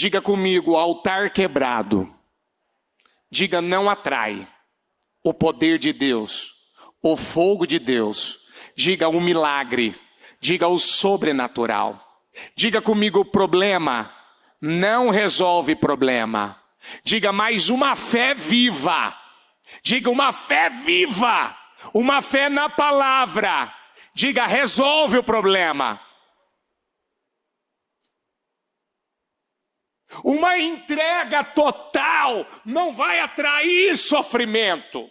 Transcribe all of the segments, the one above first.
Diga comigo, altar quebrado. Diga, não atrai o poder de Deus, o fogo de Deus. Diga, o milagre. Diga, o sobrenatural. Diga comigo, o problema não resolve problema. Diga, mais uma fé viva. Diga, uma fé viva. Uma fé na palavra. Diga, resolve o problema. Uma entrega total não vai atrair sofrimento.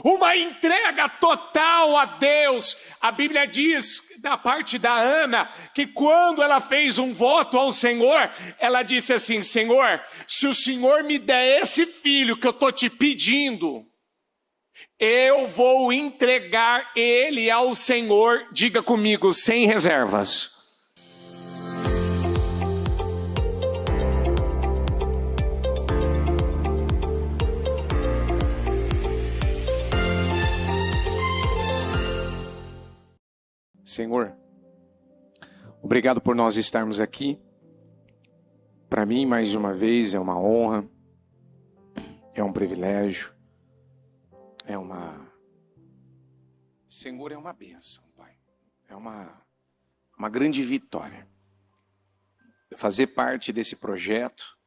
Uma entrega total a Deus. A Bíblia diz, da parte da Ana, que quando ela fez um voto ao Senhor, ela disse assim: Senhor, se o Senhor me der esse filho que eu estou te pedindo, eu vou entregar ele ao Senhor, diga comigo, sem reservas. Senhor, obrigado por nós estarmos aqui. Para mim, mais uma vez, é uma honra, é um privilégio, Senhor, é uma bênção, Pai. É uma grande vitória. Fazer parte desse projeto,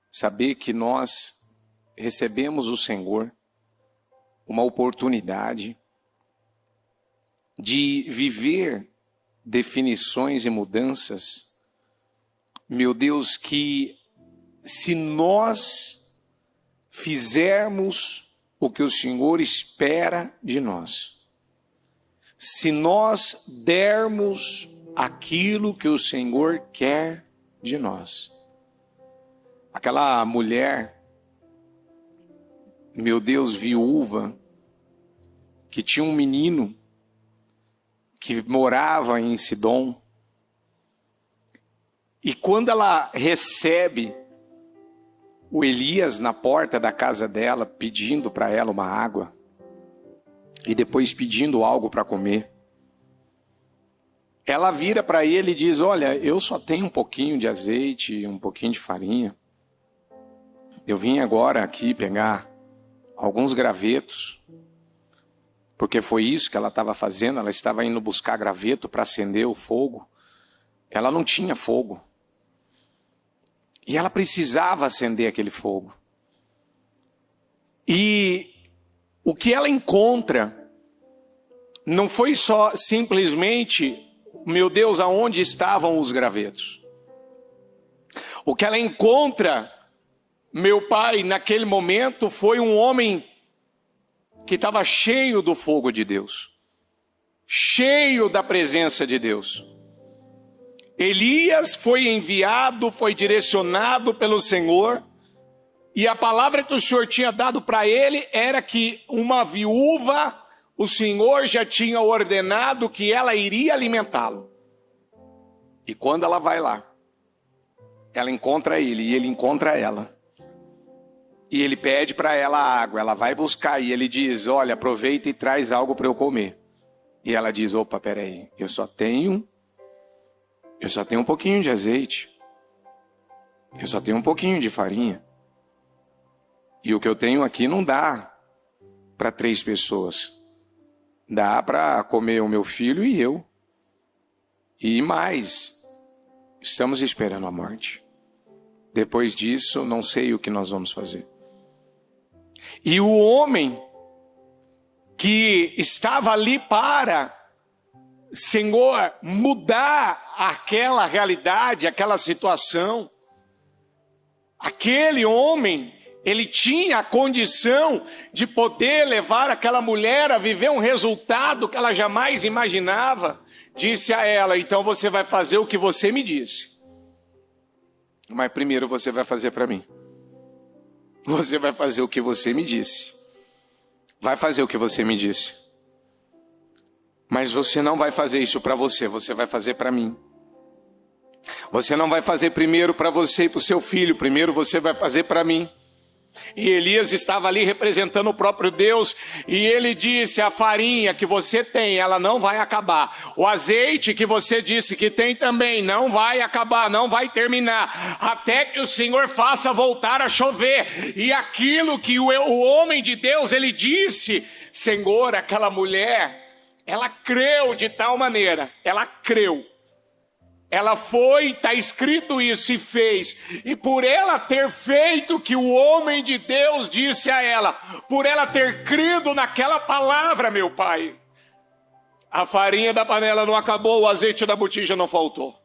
saber que nós recebemos o Senhor, uma oportunidade de viver definições e mudanças, meu Deus, que se nós fizermos o que o Senhor espera de nós, se nós dermos aquilo que o Senhor quer de nós. Aquela mulher, meu Deus, viúva, que tinha um menino que morava em Sidom, e quando ela recebe o Elias na porta da casa dela, pedindo para ela uma água, e depois pedindo algo para comer, ela vira para ele e diz: olha, eu só tenho um pouquinho de azeite, um pouquinho de farinha, eu vim agora aqui pegar alguns gravetos, porque foi isso que ela estava fazendo, ela estava indo buscar graveto para acender o fogo. Ela não tinha fogo. E ela precisava acender aquele fogo. E o que ela encontra não foi só simplesmente, meu Deus, aonde estavam os gravetos. O que ela encontra, meu pai, naquele momento, foi um homem que estava cheio do fogo de Deus, cheio da presença de Deus. Elias foi enviado, foi direcionado pelo Senhor, e a palavra que o Senhor tinha dado para ele era que uma viúva, o Senhor já tinha ordenado que ela iria alimentá-lo. E quando ela vai lá, ela encontra ele e ele encontra ela. E ele pede para ela água, ela vai buscar e ele diz: olha, aproveita e traz algo para eu comer. E ela diz: opa, peraí, eu só tenho um pouquinho de azeite, eu só tenho um pouquinho de farinha. E o que eu tenho aqui não dá para 3 pessoas. Dá para comer o meu filho e eu. E mais, estamos esperando a morte. Depois disso, não sei o que nós vamos fazer. E o homem que estava ali para, Senhor, mudar aquela realidade, aquela situação, aquele homem, ele tinha a condição de poder levar aquela mulher a viver um resultado que ela jamais imaginava. Disse a ela: então você vai fazer o que você me disse. Mas primeiro você vai fazer para mim. Você vai fazer o que você me disse. Vai fazer o que você me disse. Mas você não vai fazer isso para você, você vai fazer para mim. Você não vai fazer primeiro para você e para o seu filho, primeiro você vai fazer para mim. E Elias estava ali representando o próprio Deus, e ele disse: a farinha que você tem, ela não vai acabar. O azeite que você disse que tem também, não vai acabar, não vai terminar, até que o Senhor faça voltar a chover. E aquilo que o homem de Deus, ele disse, Senhor, aquela mulher, ela creu de tal maneira, ela creu. Ela foi, está escrito isso, e fez. E por ela ter feito o que o homem de Deus disse a ela, por ela ter crido naquela palavra, meu Pai, a farinha da panela não acabou, o azeite da botija não faltou.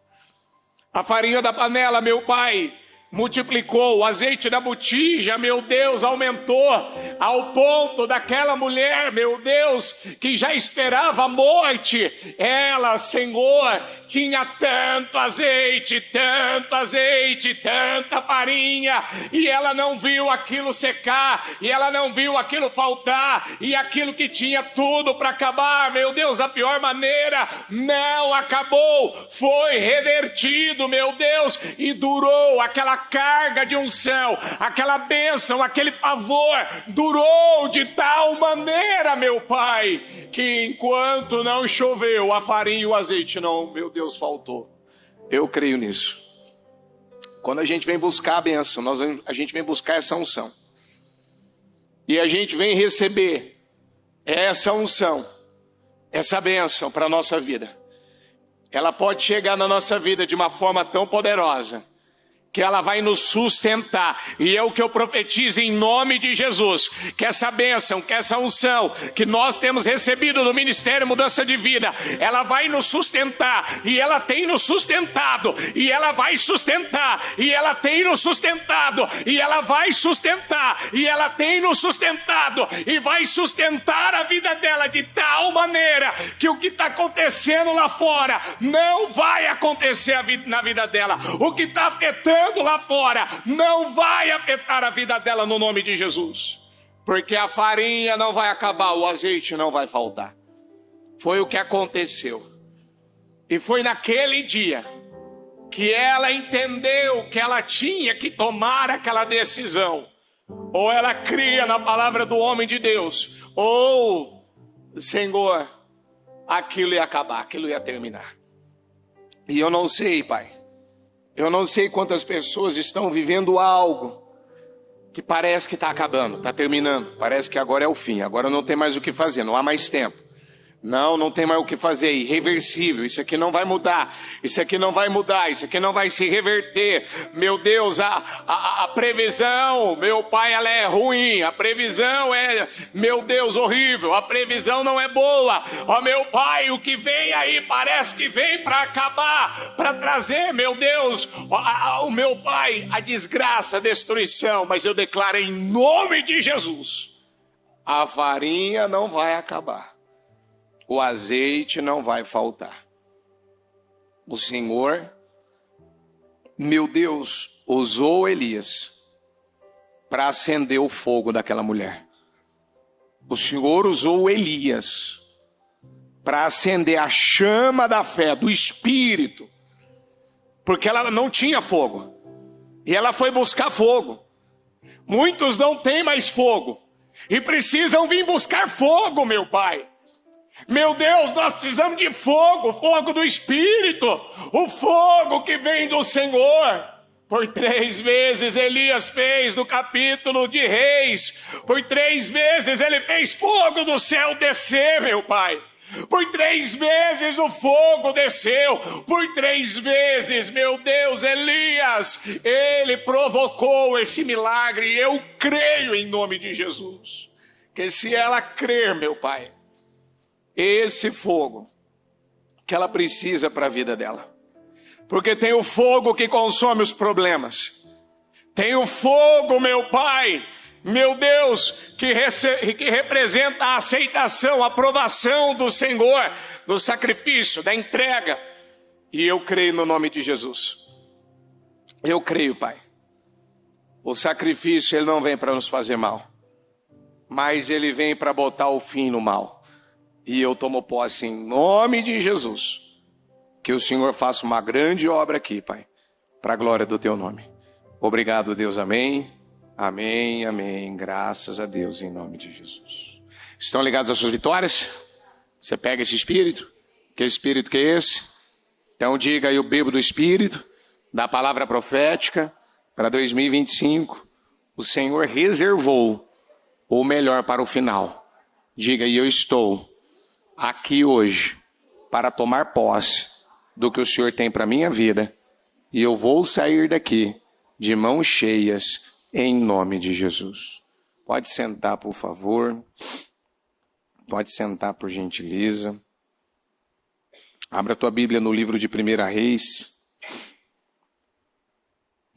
A farinha da panela, meu Pai, multiplicou, o azeite da botija, meu Deus, aumentou, ao ponto daquela mulher, meu Deus, que já esperava a morte, ela, Senhor, tinha tanto azeite, tanta farinha, e ela não viu aquilo secar, e ela não viu aquilo faltar, e aquilo que tinha tudo para acabar, meu Deus, da pior maneira, não acabou, foi revertido, meu Deus, e durou aquela carga de unção, aquela bênção, aquele favor, durou de tal maneira, meu Pai, que enquanto não choveu, a farinha e o azeite não, meu Deus, faltou. Eu creio nisso. Quando a gente vem buscar a bênção, a gente vem buscar essa unção, e a gente vem receber essa unção, essa bênção para a nossa vida. Ela pode chegar na nossa vida de uma forma tão poderosa, que ela vai nos sustentar, e é o que eu profetizo em nome de Jesus, que essa bênção, que essa unção, que nós temos recebido no Ministério Mudança de Vida, ela vai nos sustentar, e ela tem nos sustentado, e ela vai sustentar, e ela tem nos sustentado, e ela vai sustentar, e ela tem nos sustentado, e vai sustentar a vida dela de tal maneira, que o que está acontecendo lá fora, não vai acontecer na vida dela, o que está afetando lá fora, não vai afetar a vida dela no nome de Jesus, porque a farinha não vai acabar, o azeite não vai faltar. Foi o que aconteceu, e foi naquele dia que ela entendeu que ela tinha que tomar aquela decisão, ou ela cria na palavra do homem de Deus, ou, Senhor, aquilo ia acabar, aquilo ia terminar. E eu não sei, Pai, eu não sei quantas pessoas estão vivendo algo que parece que está acabando, está terminando. Parece que agora é o fim, agora não tem mais o que fazer, não há mais tempo. Não tem mais o que fazer, irreversível, isso aqui não vai mudar, isso aqui não vai mudar, isso aqui não vai se reverter. Meu Deus, a previsão, meu Pai, ela é ruim, a previsão é, meu Deus, horrível, a previsão não é boa. Ó meu Pai, o que vem aí parece que vem para acabar, para trazer, meu Deus, o meu Pai, a desgraça, a destruição. Mas eu declaro em nome de Jesus, a farinha não vai acabar, o azeite não vai faltar. O Senhor, meu Deus, usou Elias para acender o fogo daquela mulher. O Senhor usou Elias para acender a chama da fé, do Espírito, porque ela não tinha fogo, e ela foi buscar fogo. Muitos não têm mais fogo, e precisam vir buscar fogo, meu Pai. Meu Deus, nós precisamos de fogo, fogo do Espírito, o fogo que vem do Senhor. Por 3 vezes Elias fez no capítulo de Reis, por 3 vezes ele fez fogo do céu descer, meu Pai. Por 3 vezes o fogo desceu, por 3 vezes, meu Deus, Elias, ele provocou esse milagre. E eu creio em nome de Jesus, que se ela crer, meu Pai, esse fogo que ela precisa para a vida dela, porque tem o fogo que consome os problemas, tem o fogo, meu Pai, meu Deus, que representa a aceitação, a aprovação do Senhor, do sacrifício, da entrega. E eu creio no nome de Jesus, eu creio, Pai, o sacrifício ele não vem para nos fazer mal, mas ele vem para botar o fim no mal. E eu tomo posse em nome de Jesus, que o Senhor faça uma grande obra aqui, Pai, para a glória do Teu nome. Obrigado, Deus, amém. Amém, amém. Graças a Deus, em nome de Jesus. Estão ligados às suas vitórias? Você pega esse espírito? Que espírito que é esse? Então diga: eu bebo do espírito, da palavra profética, para 2025. O Senhor reservou o melhor para o final. Diga: e eu estou aqui hoje para tomar posse do que o Senhor tem para a minha vida. E eu vou sair daqui de mãos cheias, em nome de Jesus. Pode sentar, por favor. Pode sentar, por gentileza. Abra a tua Bíblia no livro de 1 Reis,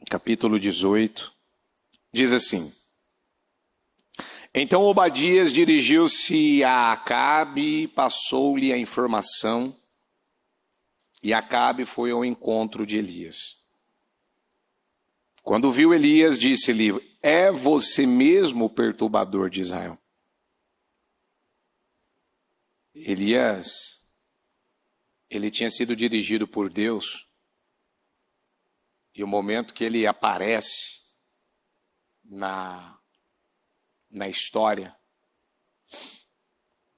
capítulo 18. Diz assim: então Obadias dirigiu-se a Acabe e passou-lhe a informação, e Acabe foi ao encontro de Elias. Quando viu Elias, disse-lhe: é você mesmo o perturbador de Israel? Elias, ele tinha sido dirigido por Deus, e o momento que ele aparece na história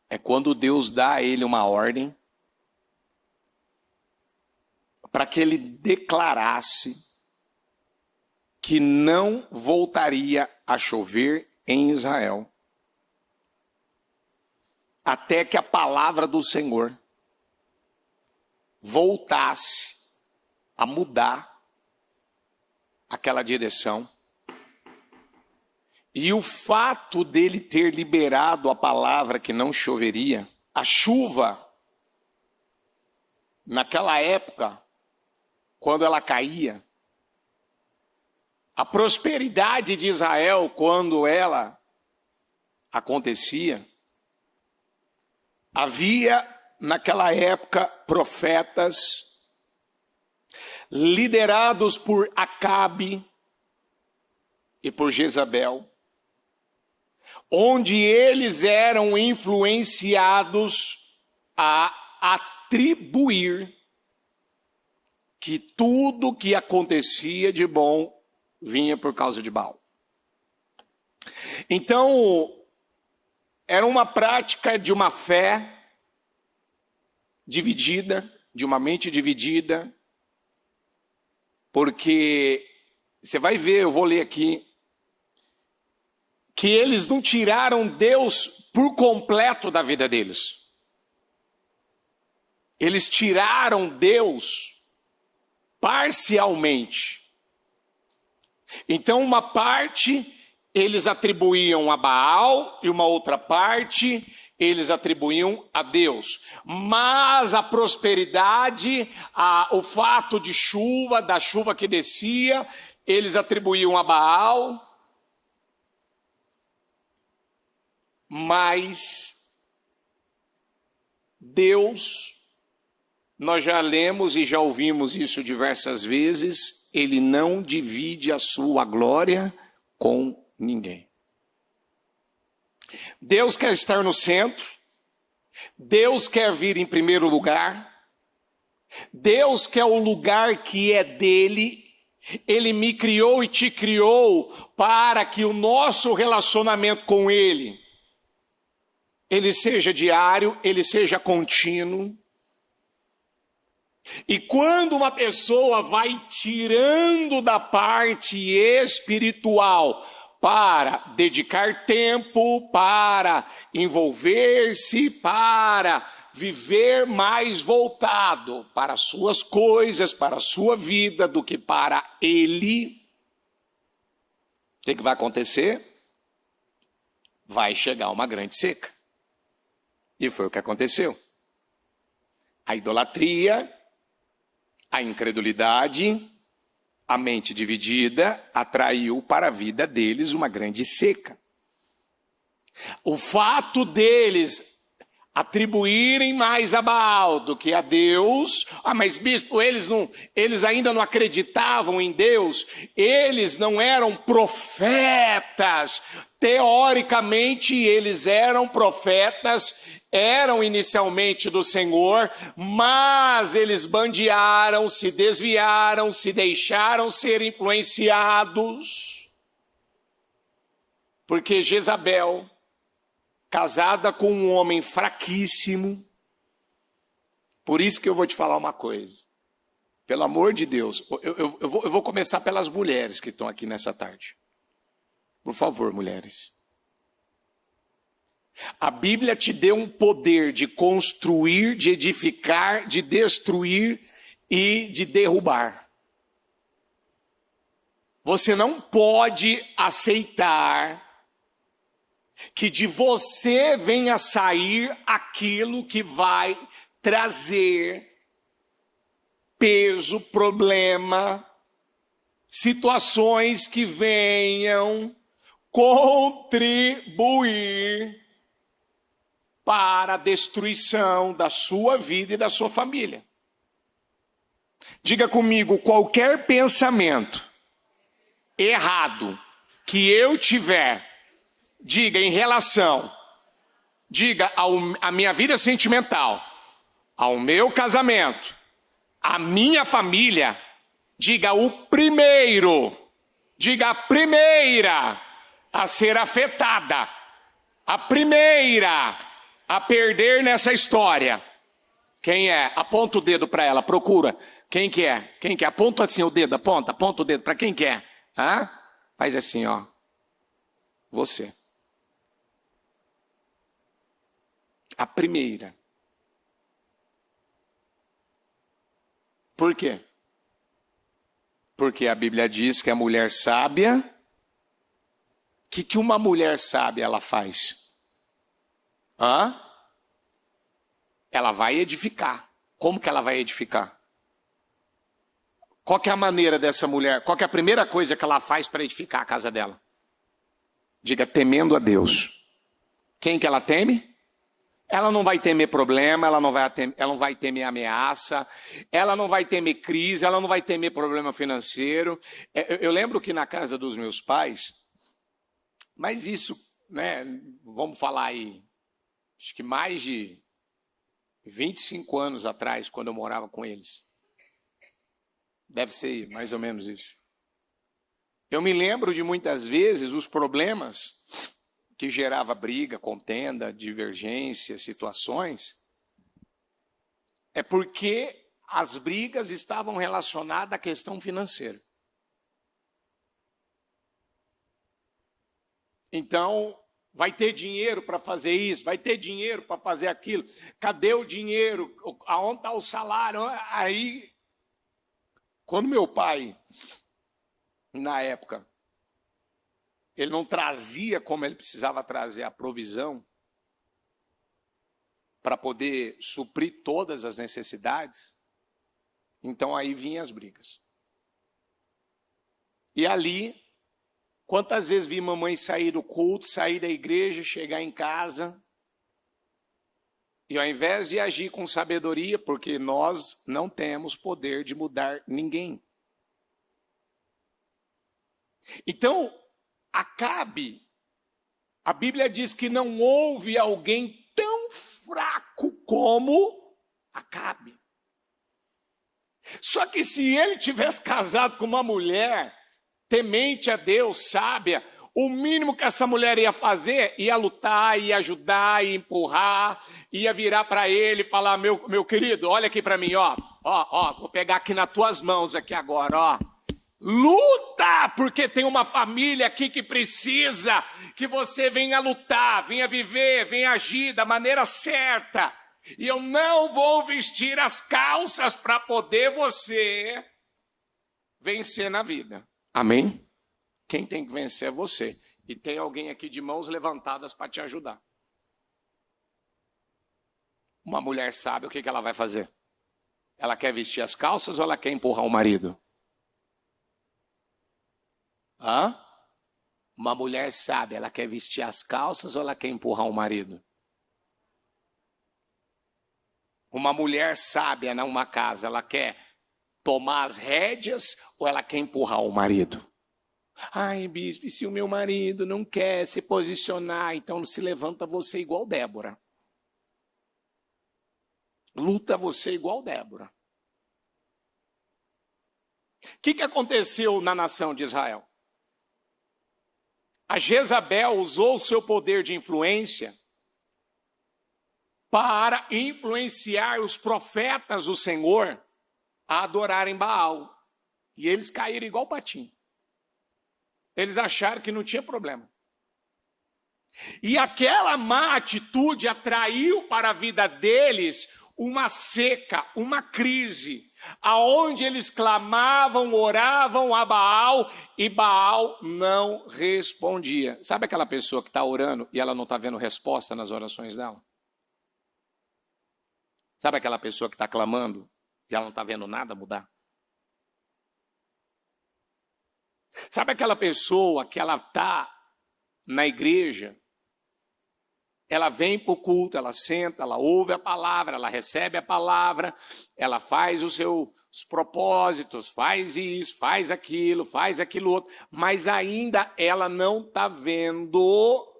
é quando Deus dá a ele uma ordem para que ele declarasse que não voltaria a chover em Israel até que a palavra do Senhor voltasse a mudar aquela direção. E o fato dele ter liberado a palavra que não choveria, a chuva, naquela época, quando ela caía, a prosperidade de Israel, quando ela acontecia, havia naquela época profetas liderados por Acabe e por Jezabel, onde eles eram influenciados a atribuir que tudo que acontecia de bom vinha por causa de Baal. Então, era uma prática de uma fé dividida, de uma mente dividida, porque você vai ver, eu vou ler aqui, que eles não tiraram Deus por completo da vida deles. Eles tiraram Deus parcialmente. Então, uma parte eles atribuíam a Baal e uma outra parte eles atribuíam a Deus. Mas a prosperidade, o fato de chuva, da chuva que descia, eles atribuíam a Baal. Mas Deus, nós já lemos e já ouvimos isso diversas vezes, ele não divide a sua glória com ninguém. Deus quer estar no centro, Deus quer vir em primeiro lugar, Deus quer o lugar que é dele. Ele me criou e te criou para que o nosso relacionamento com ele seja diário, ele seja contínuo. E quando uma pessoa vai tirando da parte espiritual para dedicar tempo, para envolver-se, para viver mais voltado para as suas coisas, para a sua vida, do que para ele, o que vai acontecer? Vai chegar uma grande seca. E foi o que aconteceu. A idolatria, a incredulidade, a mente dividida atraiu para a vida deles uma grande seca. O fato deles atribuírem mais a Baal do que a Deus. Mas bispo, eles ainda não acreditavam em Deus, eles não eram profetas. Teoricamente eles eram profetas, eram inicialmente do Senhor, mas eles bandearam, se desviaram, se deixaram ser influenciados. Porque Jezabel, casada com um homem fraquíssimo, por isso que eu vou te falar uma coisa. Pelo amor de Deus, eu vou começar pelas mulheres que estão aqui nessa tarde. Por favor, mulheres. A Bíblia te deu um poder de construir, de edificar, de destruir e de derrubar. Você não pode aceitar que de você venha sair aquilo que vai trazer peso, problema, situações que venham contribuir para a destruição da sua vida e da sua família. Diga comigo, qualquer pensamento errado que eu tiver, diga em relação, diga à minha vida sentimental, ao meu casamento, à minha família, diga o primeiro, diga a primeira a ser afetada, a primeira a perder nessa história. Quem é? Aponta o dedo para ela, procura. Quem que é? Quem que é? Aponta assim o dedo, aponta o dedo para quem que é? Hã? Faz assim, ó. Você. A primeira. Por quê? Porque a Bíblia diz que a mulher sábia, o que uma mulher sábia ela faz? Ela vai edificar. Como que ela vai edificar? Qual que é a maneira dessa mulher? Qual que é a primeira coisa que ela faz para edificar a casa dela? Diga, temendo a Deus. Quem que ela teme? Ela não vai temer problema, ela não vai temer ameaça, ela não vai temer crise, ela não vai temer problema financeiro. Eu lembro que na casa dos meus pais, mas isso, né, vamos falar aí, acho que mais de 25 anos atrás, quando eu morava com eles. Deve ser mais ou menos isso. Eu me lembro de muitas vezes os problemas que gerava briga, contenda, divergência, situações, é porque as brigas estavam relacionadas à questão financeira. Então, vai ter dinheiro para fazer isso, vai ter dinheiro para fazer aquilo. Cadê o dinheiro? Aonde está o salário? Aí, quando meu pai, na época, ele não trazia como ele precisava trazer a provisão para poder suprir todas as necessidades, então aí vinham as brigas. E ali, quantas vezes vi mamãe sair do culto, sair da igreja, chegar em casa, e ao invés de agir com sabedoria, porque nós não temos poder de mudar ninguém. Então, Acabe, a Bíblia diz que não houve alguém tão fraco como Acabe. Só que se ele tivesse casado com uma mulher temente a Deus, sábia, o mínimo que essa mulher ia fazer, ia lutar, ia ajudar, ia empurrar, ia virar para ele e falar, meu querido, olha aqui para mim, ó, vou pegar aqui nas tuas mãos aqui agora, ó. Luta, porque tem uma família aqui que precisa que você venha lutar, venha viver, venha agir da maneira certa. E eu não vou vestir as calças para poder você vencer na vida. Amém? Quem tem que vencer é você. E tem alguém aqui de mãos levantadas para te ajudar. Uma mulher sabe o que ela vai fazer? Ela quer vestir as calças ou ela quer empurrar o marido? Uma mulher sabe, ela quer vestir as calças ou ela quer empurrar o marido? Uma mulher sábia numa casa, ela quer tomar as rédeas ou ela quer empurrar o marido? Ai, bispo, e se o meu marido não quer se posicionar, então se levanta você igual Débora. Luta você igual Débora. O que aconteceu na nação de Israel? A Jezabel usou o seu poder de influência para influenciar os profetas do Senhor a adorarem Baal. E eles caíram igual patinho. Eles acharam que não tinha problema. E aquela má atitude atraiu para a vida deles uma seca, uma crise, aonde eles clamavam, oravam a Baal e Baal não respondia. Sabe aquela pessoa que está orando e ela não está vendo resposta nas orações dela? Sabe aquela pessoa que está clamando e ela não está vendo nada mudar? Sabe aquela pessoa que ela está na igreja, ela vem para o culto, ela senta, ela ouve a palavra, ela recebe a palavra, ela faz os seus propósitos, faz isso, faz aquilo outro, mas ainda ela não está vendo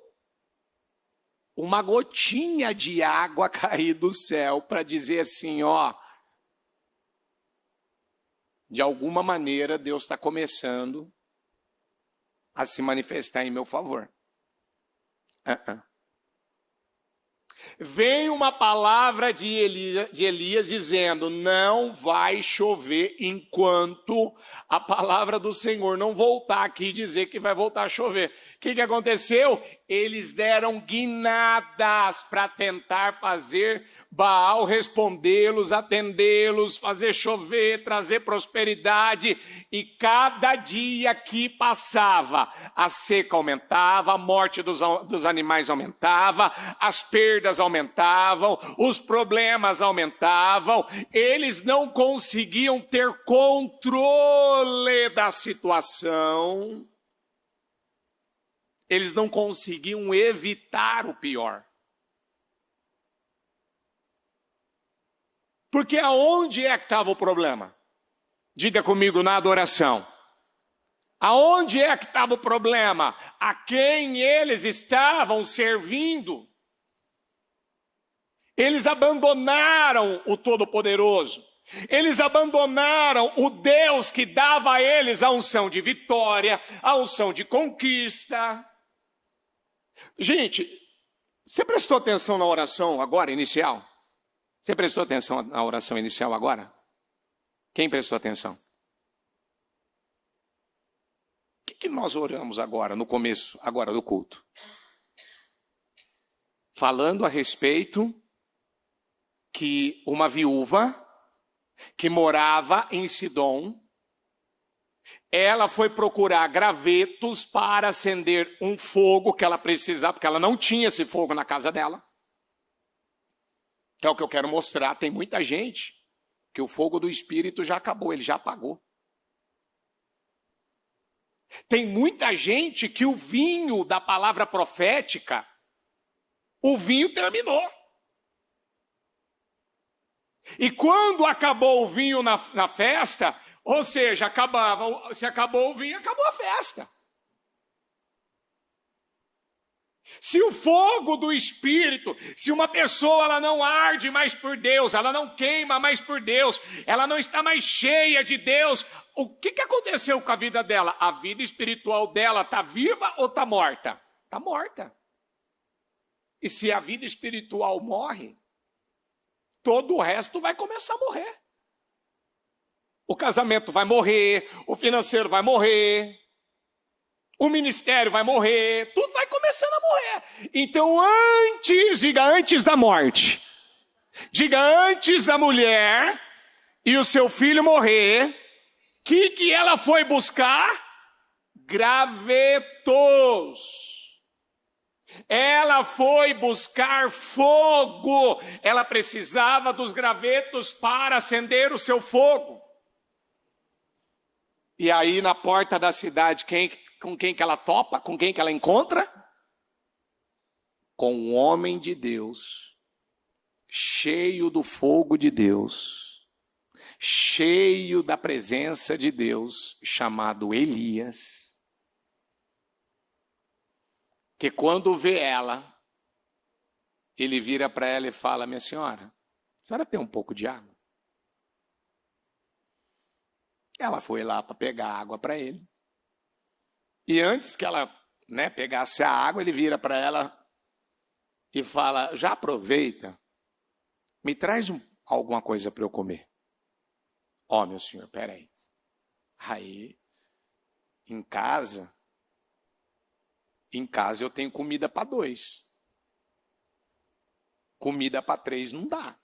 uma gotinha de água cair do céu para dizer assim, ó, de alguma maneira Deus está começando a se manifestar em meu favor. Vem uma palavra de Elias dizendo, não vai chover enquanto a palavra do Senhor não voltar aqui e dizer que vai voltar a chover. O que aconteceu? Eles deram guinadas para tentar fazer Baal respondê-los, atendê-los, fazer chover, trazer prosperidade. E cada dia que passava, a seca aumentava, a morte dos animais aumentava, as perdas aumentavam, os problemas aumentavam. Eles não conseguiam ter controle da situação. Eles não conseguiam evitar o pior. Porque aonde é que estava o problema? Diga comigo, na adoração. Aonde é que estava o problema? A quem eles estavam servindo? Eles abandonaram o Todo-Poderoso. Eles abandonaram o Deus que dava a eles a unção de vitória, a unção de conquista. Gente, você prestou atenção na oração agora, inicial? Você prestou atenção na oração inicial agora? Quem prestou atenção? O que nós oramos agora, no começo, agora do culto? Falando a respeito que uma viúva que morava em Sidom, ela foi procurar gravetos para acender um fogo que ela precisava, porque ela não tinha esse fogo na casa dela. Que é o que eu quero mostrar. Tem muita gente que o fogo do Espírito já acabou, ele já apagou. Tem muita gente que o vinho da palavra profética, o vinho terminou. E quando acabou o vinho na festa, ou seja, se acabou o vinho, acabou a festa. Se o fogo do Espírito, se uma pessoa ela não arde mais por Deus, ela não queima mais por Deus, ela não está mais cheia de Deus, o que aconteceu com a vida dela? A vida espiritual dela está viva ou está morta? Está morta. E se a vida espiritual morre, todo o resto vai começar a morrer. O casamento vai morrer, o financeiro vai morrer, o ministério vai morrer, tudo vai começando a morrer. Então diga antes da morte, diga antes da mulher e o seu filho morrer, que ela foi buscar? Gravetos. Ela foi buscar fogo, ela precisava dos gravetos para acender o seu fogo. E aí na porta da cidade, com quem que ela topa? Com quem que ela encontra? Com um homem de Deus, cheio do fogo de Deus, cheio da presença de Deus, chamado Elias. Que quando vê ela, ele vira para ela e fala, minha senhora, a senhora tem um pouco de água? Ela foi lá para pegar água para ele. E antes que ela né, pegasse a água, ele vira para ela e fala: já aproveita, me traz alguma coisa para eu comer. Ó, meu senhor, peraí. Aí, em casa eu tenho comida para 2. Comida para 3 não dá.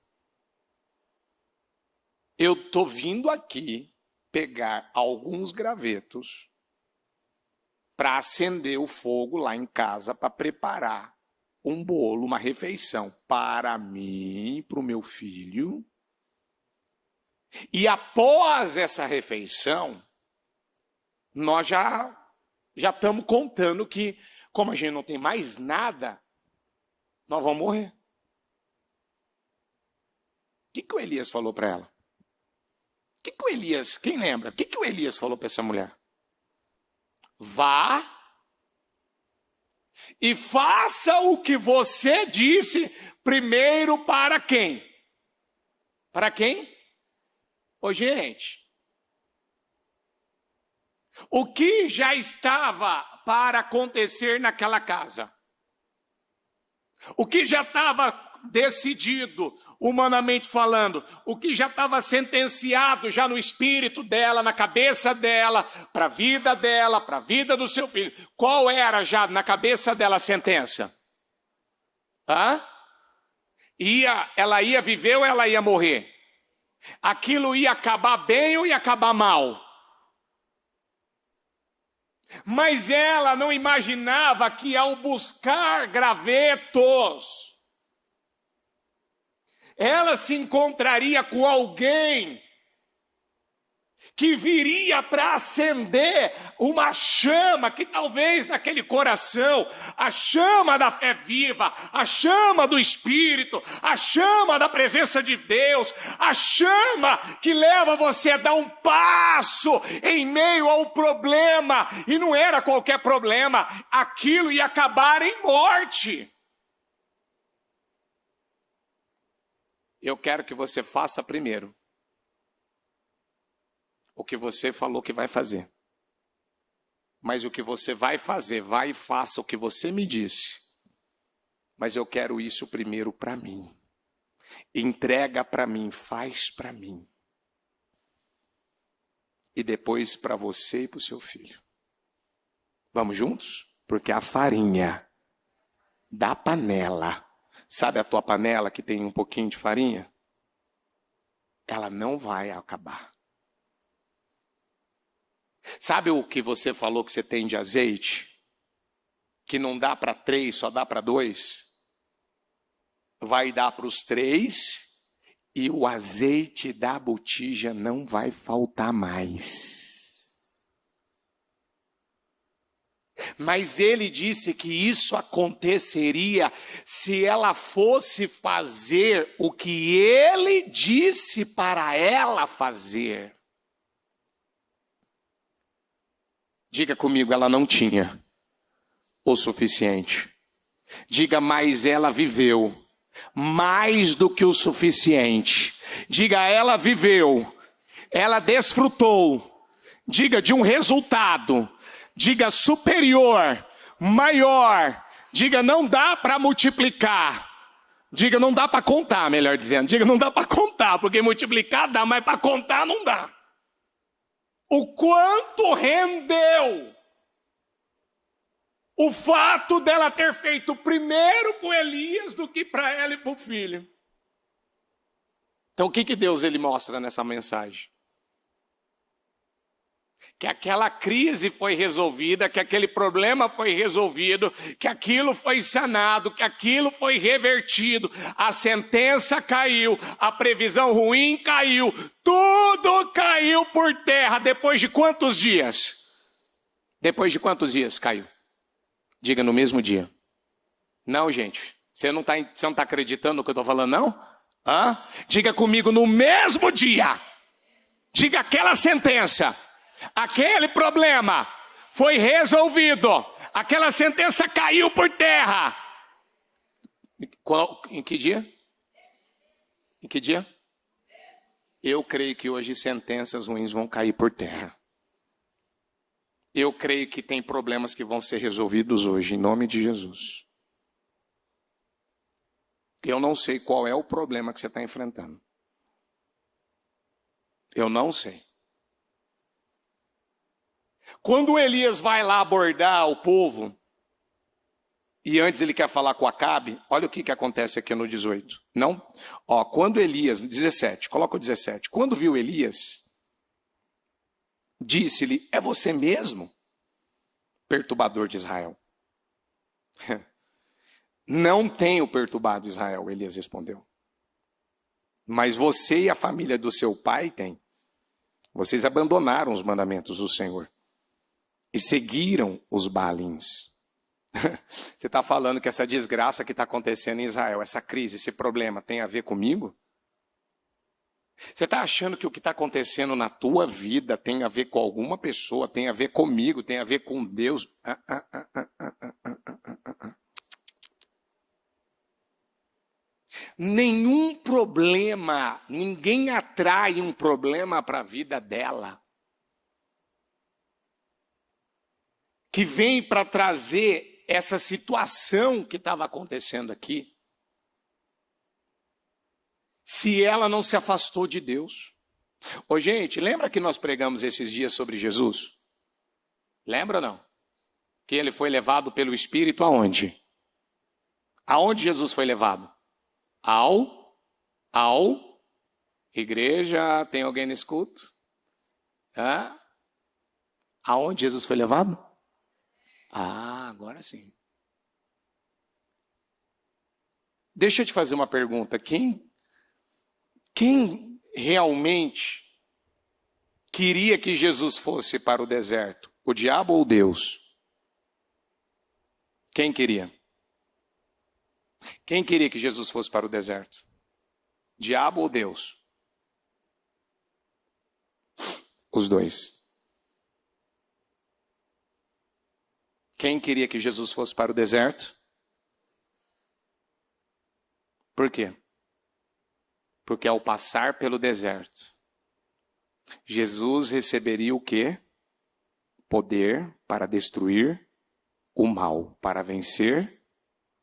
Eu tô vindo aqui pegar alguns gravetos para acender o fogo lá em casa para preparar um bolo, uma refeição para mim, para o meu filho. E após essa refeição, nós já estamos contando que, como a gente não tem mais nada, nós vamos morrer. O que o Elias falou para ela? O Elias, quem lembra? O que o Elias falou para essa mulher? Vá e faça o que você disse primeiro para quem? Para quem? Ô, gente, o que já estava para acontecer naquela casa? O que já estava decidido, humanamente falando, o que já estava sentenciado já no espírito dela, na cabeça dela, para a vida do seu filho. Qual era já na cabeça dela a sentença? Ela ia viver ou ela ia morrer? Aquilo ia acabar bem ou ia acabar mal? Mas ela não imaginava que ao buscar gravetos, ela se encontraria com alguém que viria para acender uma chama que talvez naquele coração, a chama da fé viva, a chama do Espírito, a chama da presença de Deus, a chama que leva você a dar um passo em meio ao problema, e não era qualquer problema, aquilo ia acabar em morte. Eu quero que você faça primeiro o que você falou que vai fazer. Mas o que você vai fazer, vai e faça o que você me disse. Mas eu quero isso primeiro para mim. Entrega para mim, faz para mim. E depois para você e para o seu filho. Vamos juntos? Porque a farinha da panela, sabe a tua panela que tem um pouquinho de farinha? Ela não vai acabar. Sabe o que você falou que você tem de azeite? Que não dá para 3, só dá para 2? Vai dar para os 3 e o azeite da botija não vai faltar mais. Mas ele disse que isso aconteceria se ela fosse fazer o que ele disse para ela fazer. Diga comigo, ela não tinha o suficiente. Diga, mas ela viveu mais do que o suficiente. Diga, ela viveu, ela desfrutou. Diga, de um resultado. Diga, superior, maior. Diga, não dá para multiplicar. Diga, não dá para contar, melhor dizendo. Diga, não dá para contar, porque multiplicar dá, mas para contar não dá. O quanto rendeu o fato dela ter feito primeiro para Elias do que para ela e para o filho. Então o que Deus ele mostra nessa mensagem? Que aquela crise foi resolvida, que aquele problema foi resolvido, que aquilo foi sanado, que aquilo foi revertido, a sentença caiu, a previsão ruim caiu, tudo caiu por terra. Depois de quantos dias? Depois de quantos dias caiu? Diga, no mesmo dia. Não, gente, você não está acreditando no que eu estou falando, não? Diga comigo, no mesmo dia. Diga, aquela sentença, aquele problema foi resolvido. Aquela sentença caiu por terra. Em que dia? Em que dia? Eu creio que hoje sentenças ruins vão cair por terra. Eu creio que tem problemas que vão ser resolvidos hoje, em nome de Jesus. Eu não sei qual é o problema que você está enfrentando. Eu não sei. Quando Elias vai lá abordar o povo, e antes ele quer falar com Acabe, olha o que acontece aqui no 18. Não? Ó, quando Elias, 17, coloca o 17. Quando viu Elias, disse-lhe, é você mesmo, perturbador de Israel? Não tenho perturbado Israel, Elias respondeu. Mas você e a família do seu pai têm. Vocês abandonaram os mandamentos do Senhor e seguiram os Baalins. Você está falando que essa desgraça que está acontecendo em Israel, essa crise, esse problema tem a ver comigo? Você está achando que o que está acontecendo na tua vida tem a ver com alguma pessoa, tem a ver comigo, tem a ver com Deus? Nenhum problema, ninguém atrai um problema para a vida dela que vem para trazer essa situação que estava acontecendo aqui, se ela não se afastou de Deus. Ô gente, lembra que nós pregamos esses dias sobre Jesus? Lembra ou não? Que ele foi levado pelo Espírito aonde? Aonde Jesus foi levado? Igreja, tem alguém no escuto? Aonde Jesus foi levado? Agora sim. Deixa eu te fazer uma pergunta. Quem realmente queria que Jesus fosse para o deserto? O diabo ou Deus? Quem queria? Quem queria que Jesus fosse para o deserto? Diabo ou Deus? Os dois. Quem queria que Jesus fosse para o deserto? Por quê? Porque ao passar pelo deserto, Jesus receberia o quê? Poder para destruir o mal, para vencer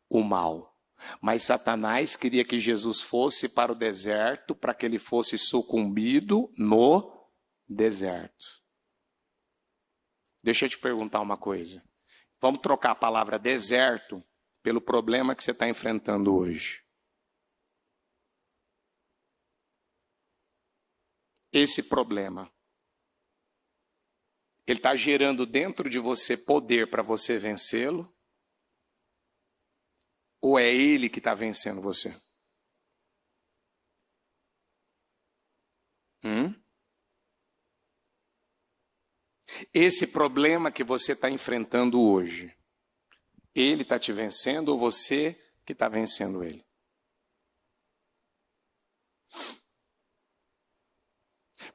o mal. Mas Satanás queria que Jesus fosse para o deserto, para que ele fosse sucumbido no deserto. Deixa eu te perguntar uma coisa. Vamos trocar a palavra deserto pelo problema que você está enfrentando hoje. Esse problema, ele está gerando dentro de você poder para você vencê-lo? Ou é ele que está vencendo você? Esse problema que você está enfrentando hoje, ele está te vencendo ou você que está vencendo ele?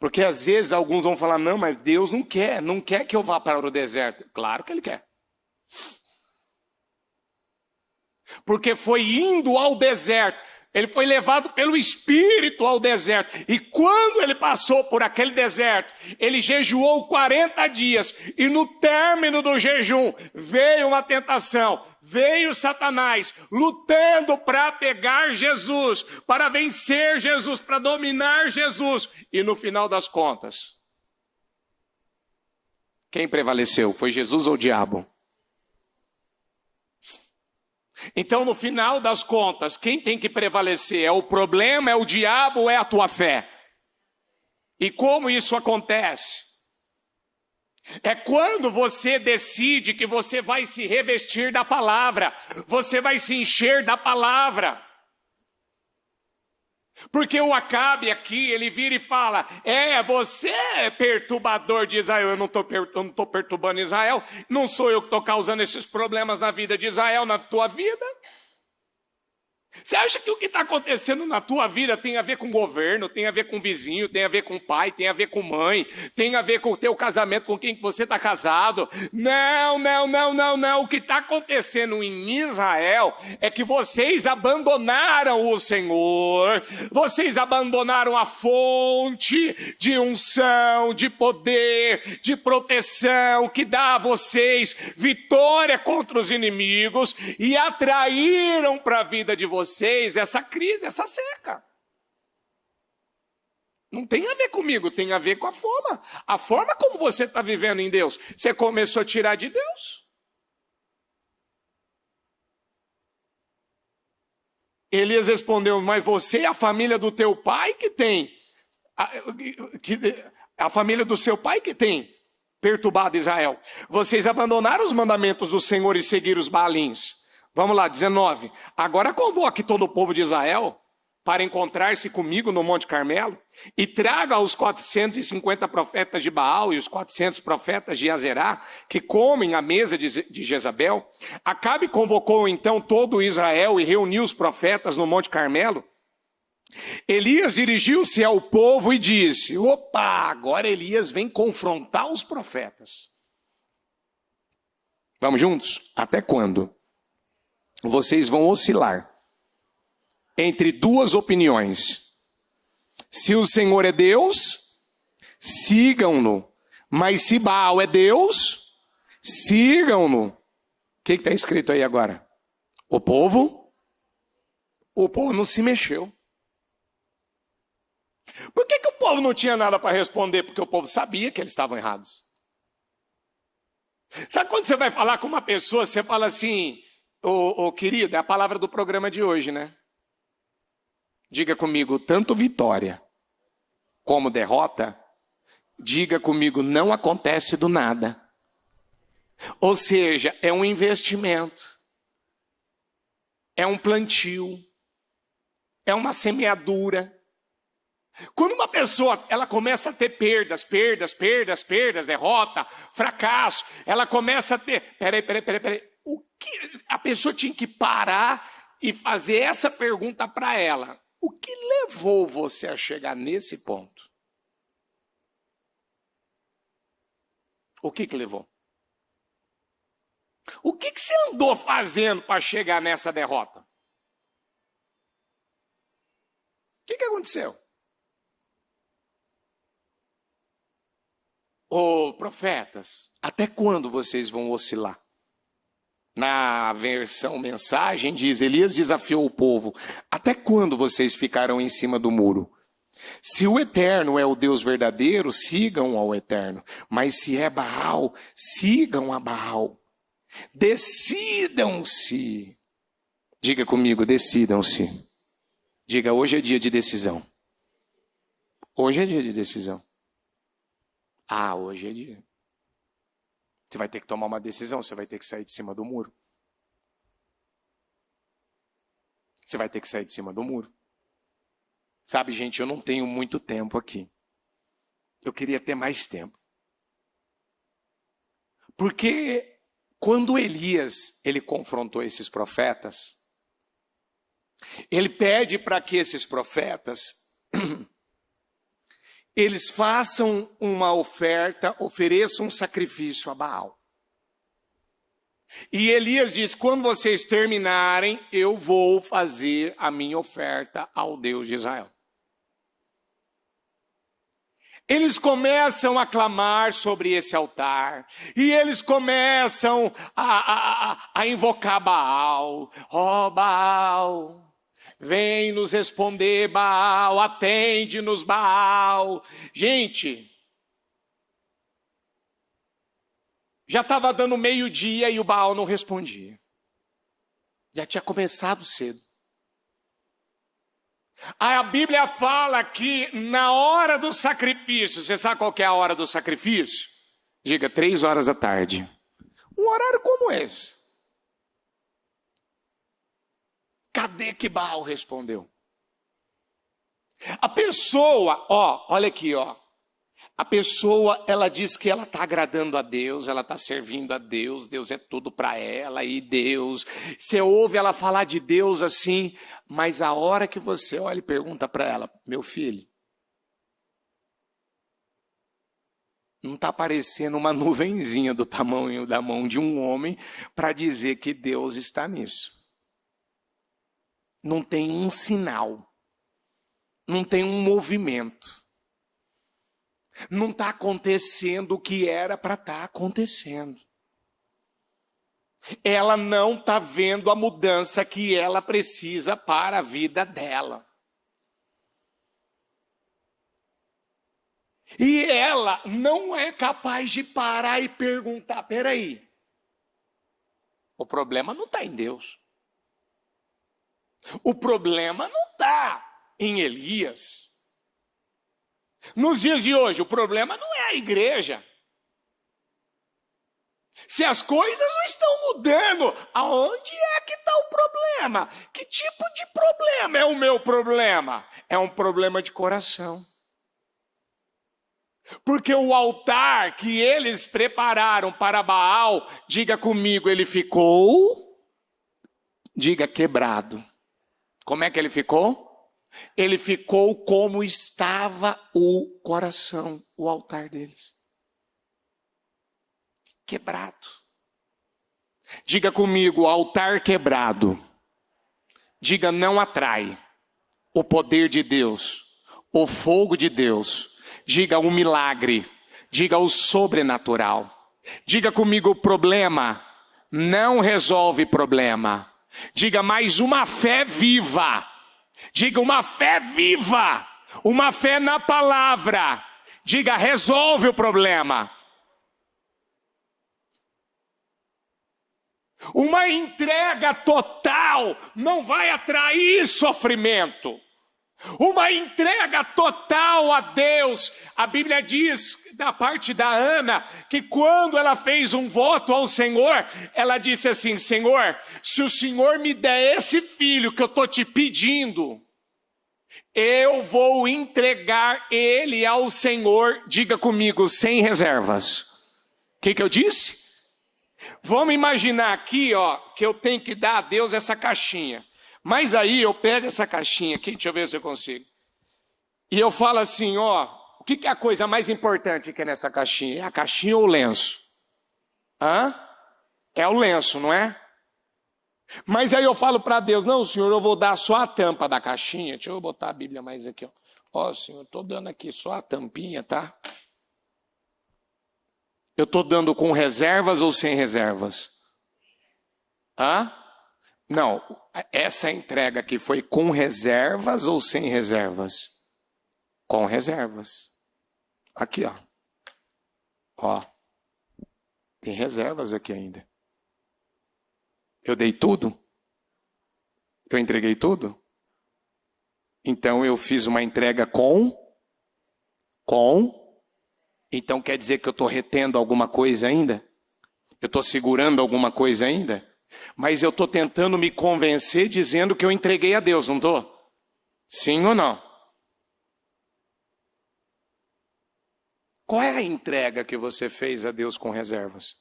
Porque às vezes alguns vão falar, não, mas Deus não quer que eu vá para o deserto. Claro que ele quer. Porque foi indo ao deserto, ele foi levado pelo Espírito ao deserto. E quando ele passou por aquele deserto, ele jejuou 40 dias. E no término do jejum, veio uma tentação. Veio Satanás lutando para pegar Jesus, para vencer Jesus, para dominar Jesus. E no final das contas, quem prevaleceu? Foi Jesus ou o diabo? Então, no final das contas, quem tem que prevalecer? É o problema, é o diabo ou é a tua fé? E como isso acontece? É quando você decide que você vai se revestir da palavra, você vai se encher da palavra. Porque o Acabe aqui, ele vira e fala, você é perturbador de Israel. Eu não estou perturbando Israel, não sou eu que estou causando esses problemas na vida de Israel, na tua vida. Você acha que o que está acontecendo na tua vida tem a ver com governo, tem a ver com vizinho, tem a ver com pai, tem a ver com mãe, tem a ver com o teu casamento, com quem você está casado? Não, não, não, não, não. O que está acontecendo em Israel é que vocês abandonaram o Senhor, vocês abandonaram a fonte de unção, de poder, de proteção que dá a vocês vitória contra os inimigos e atraíram para a vida de vocês essa crise, essa seca. Não tem a ver comigo, tem a ver com a forma como você está vivendo em Deus. Você começou a tirar de Deus. Elias respondeu, mas você e a família do teu pai que tem, a família do seu pai que tem perturbado Israel. Vocês abandonaram os mandamentos do Senhor e seguiram os Baalins. Vamos lá, 19. Agora convoque todo o povo de Israel para encontrar-se comigo no Monte Carmelo e traga os 450 profetas de Baal e os 400 profetas de Azerá que comem à mesa de Jezabel. Acabe convocou então todo Israel e reuniu os profetas no Monte Carmelo. Elias dirigiu-se ao povo e disse, opa, agora Elias vem confrontar os profetas. Vamos juntos? Até quando? Vocês vão oscilar entre duas opiniões. Se o Senhor é Deus, sigam-no. Mas se Baal é Deus, sigam-no. O que está escrito aí agora? O povo não se mexeu. Por que o povo não tinha nada para responder? Porque o povo sabia que eles estavam errados. Sabe quando você vai falar com uma pessoa, você fala assim... Ô, querido, é a palavra do programa de hoje, né? Diga comigo, tanto vitória como derrota, diga comigo, não acontece do nada. Ou seja, é um investimento, é um plantio, é uma semeadura. Quando uma pessoa ela começa a ter perdas, derrota, fracasso, ela começa a ter... Peraí. O que a pessoa tinha que parar e fazer essa pergunta para ela. O que levou você a chegar nesse ponto? O que levou? O que você andou fazendo para chegar nessa derrota? O que aconteceu? Ô, profetas, até quando vocês vão oscilar? Na versão mensagem diz, Elias desafiou o povo, até quando vocês ficarão em cima do muro? Se o Eterno é o Deus verdadeiro, sigam ao Eterno. Mas se é Baal, sigam a Baal. Decidam-se. Diga comigo, decidam-se. Diga, hoje é dia de decisão. Hoje é dia de decisão. Ah, hoje é dia. Você vai ter que tomar uma decisão, você vai ter que sair de cima do muro. Você vai ter que sair de cima do muro. Sabe, gente, eu não tenho muito tempo aqui. Eu queria ter mais tempo. Porque quando Elias, ele confrontou esses profetas, ele pede para que esses profetas eles façam uma oferta, ofereçam um sacrifício a Baal. E Elias diz, quando vocês terminarem, eu vou fazer a minha oferta ao Deus de Israel. Eles começam a clamar sobre esse altar, e eles começam a invocar Baal. Ó Baal, vem nos responder, Baal, atende-nos, Baal. Gente, já estava dando meio-dia e o Baal não respondia. Já tinha começado cedo. A Bíblia fala que na hora do sacrifício, você sabe qual que é a hora do sacrifício? Diga, 3 horas da tarde. Um horário como esse. Cadê que Baal respondeu? A pessoa, olha aqui, A pessoa, ela diz que ela está agradando a Deus, ela está servindo a Deus, Deus é tudo para ela, e Deus... Você ouve ela falar de Deus assim, mas a hora que você olha e pergunta para ela, meu filho, não está aparecendo uma nuvenzinha do tamanho da mão de um homem para dizer que Deus está nisso. Não tem um sinal, não tem um movimento. Não está acontecendo o que era para estar acontecendo. Ela não está vendo a mudança que ela precisa para a vida dela. E ela não é capaz de parar e perguntar, peraí, o problema não está em Deus. O problema não está em Elias. Nos dias de hoje, o problema não é a igreja. Se as coisas não estão mudando, aonde é que está o problema? Que tipo de problema é o meu problema? É um problema de coração. Porque o altar que eles prepararam para Baal, diga comigo, ele ficou, diga, quebrado. Como é que ele ficou? Ele ficou como estava o coração, o altar deles. Quebrado. Diga comigo, altar quebrado. Diga, não atrai o poder de Deus, o fogo de Deus. Diga, o milagre. Diga, o sobrenatural. Diga comigo, o problema não resolve problema. Diga, mais uma fé viva. Diga, uma fé viva, uma fé na palavra. Diga, resolve o problema. Uma entrega total não vai atrair sofrimento. Uma entrega total a Deus. A Bíblia diz, da parte da Ana, que quando ela fez um voto ao Senhor, ela disse assim, Senhor, se o Senhor me der esse filho que eu estou te pedindo, eu vou entregar ele ao Senhor, diga comigo, sem reservas. O que eu disse? Vamos imaginar aqui, ó, que eu tenho que dar a Deus essa caixinha. Mas aí eu pego essa caixinha aqui, deixa eu ver se eu consigo. E eu falo assim, ó, o que é a coisa mais importante que é nessa caixinha? É a caixinha ou o lenço? Hã? É o lenço, não é? Mas aí eu falo para Deus, não, Senhor, eu vou dar só a tampa da caixinha. Deixa eu botar a Bíblia mais aqui, ó. Ó, Senhor, estou dando aqui só a tampinha, tá? Eu estou dando com reservas ou sem reservas? Hã? Não, essa entrega aqui foi com reservas ou sem reservas? Com reservas. Aqui, ó. Ó. Tem reservas aqui ainda. Eu dei tudo? Eu entreguei tudo? Então eu fiz uma entrega com? Então quer dizer que eu estou retendo alguma coisa ainda? Eu estou segurando alguma coisa ainda? Mas eu estou tentando me convencer dizendo que eu entreguei a Deus, não estou? Sim ou não? Qual é a entrega que você fez a Deus com reservas?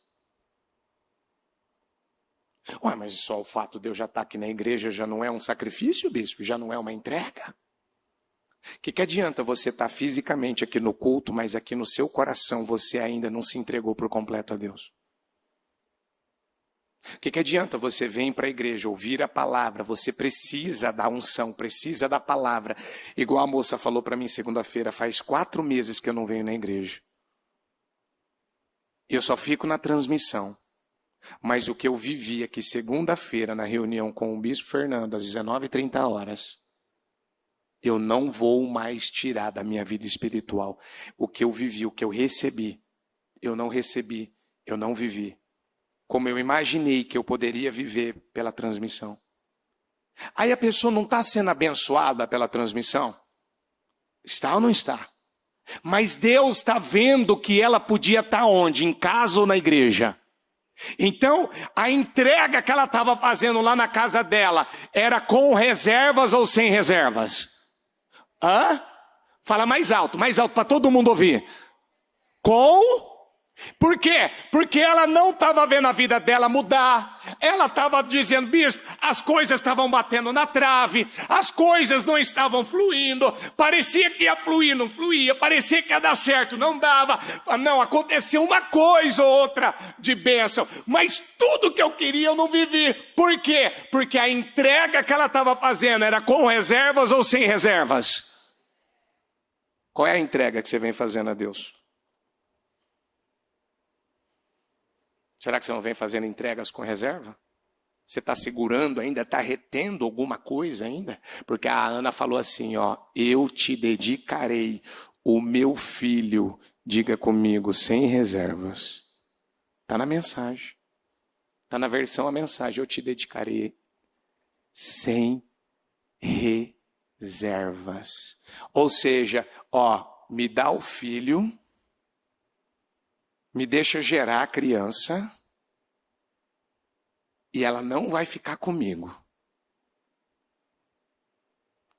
Ué, mas só o fato de eu já estar aqui na igreja já não é um sacrifício, bispo? Já não é uma entrega? O que adianta você estar fisicamente aqui no culto, mas aqui no seu coração você ainda não se entregou por completo a Deus? O que adianta você vir para a igreja, ouvir a palavra, você precisa da unção, precisa da palavra. Igual a moça falou para mim segunda-feira, faz 4 meses que eu não venho na igreja. Eu só fico na transmissão. Mas o que eu vivi aqui segunda-feira na reunião com o Bispo Fernando, às 19h30, eu não vou mais tirar da minha vida espiritual. O que eu vivi, o que eu recebi, eu não recebi, eu não vivi. Como eu imaginei que eu poderia viver pela transmissão. Aí a pessoa não está sendo abençoada pela transmissão? Está ou não está? Mas Deus está vendo que ela podia estar onde? Em casa ou na igreja? Então, a entrega que ela estava fazendo lá na casa dela, era com reservas ou sem reservas? Hã? Fala mais alto para todo mundo ouvir. Por quê? Porque ela não estava vendo a vida dela mudar. Ela estava dizendo, bispo, as coisas estavam batendo na trave, as coisas não estavam fluindo, parecia que ia fluir, não fluía, parecia que ia dar certo, não dava. Não, aconteceu uma coisa ou outra de bênção, mas tudo que eu queria eu não vivi. Por quê? Porque a entrega que ela estava fazendo era com reservas ou sem reservas? Qual é a entrega que você vem fazendo a Deus? Será que você não vem fazendo entregas com reserva? Você está segurando ainda, está retendo alguma coisa ainda? Porque a Ana falou assim, ó, eu te dedicarei o meu filho, diga comigo, sem reservas. Está na mensagem. Está na versão a mensagem, eu te dedicarei sem reservas. Ou seja, ó, me dá o filho, me deixa gerar a criança e ela não vai ficar comigo.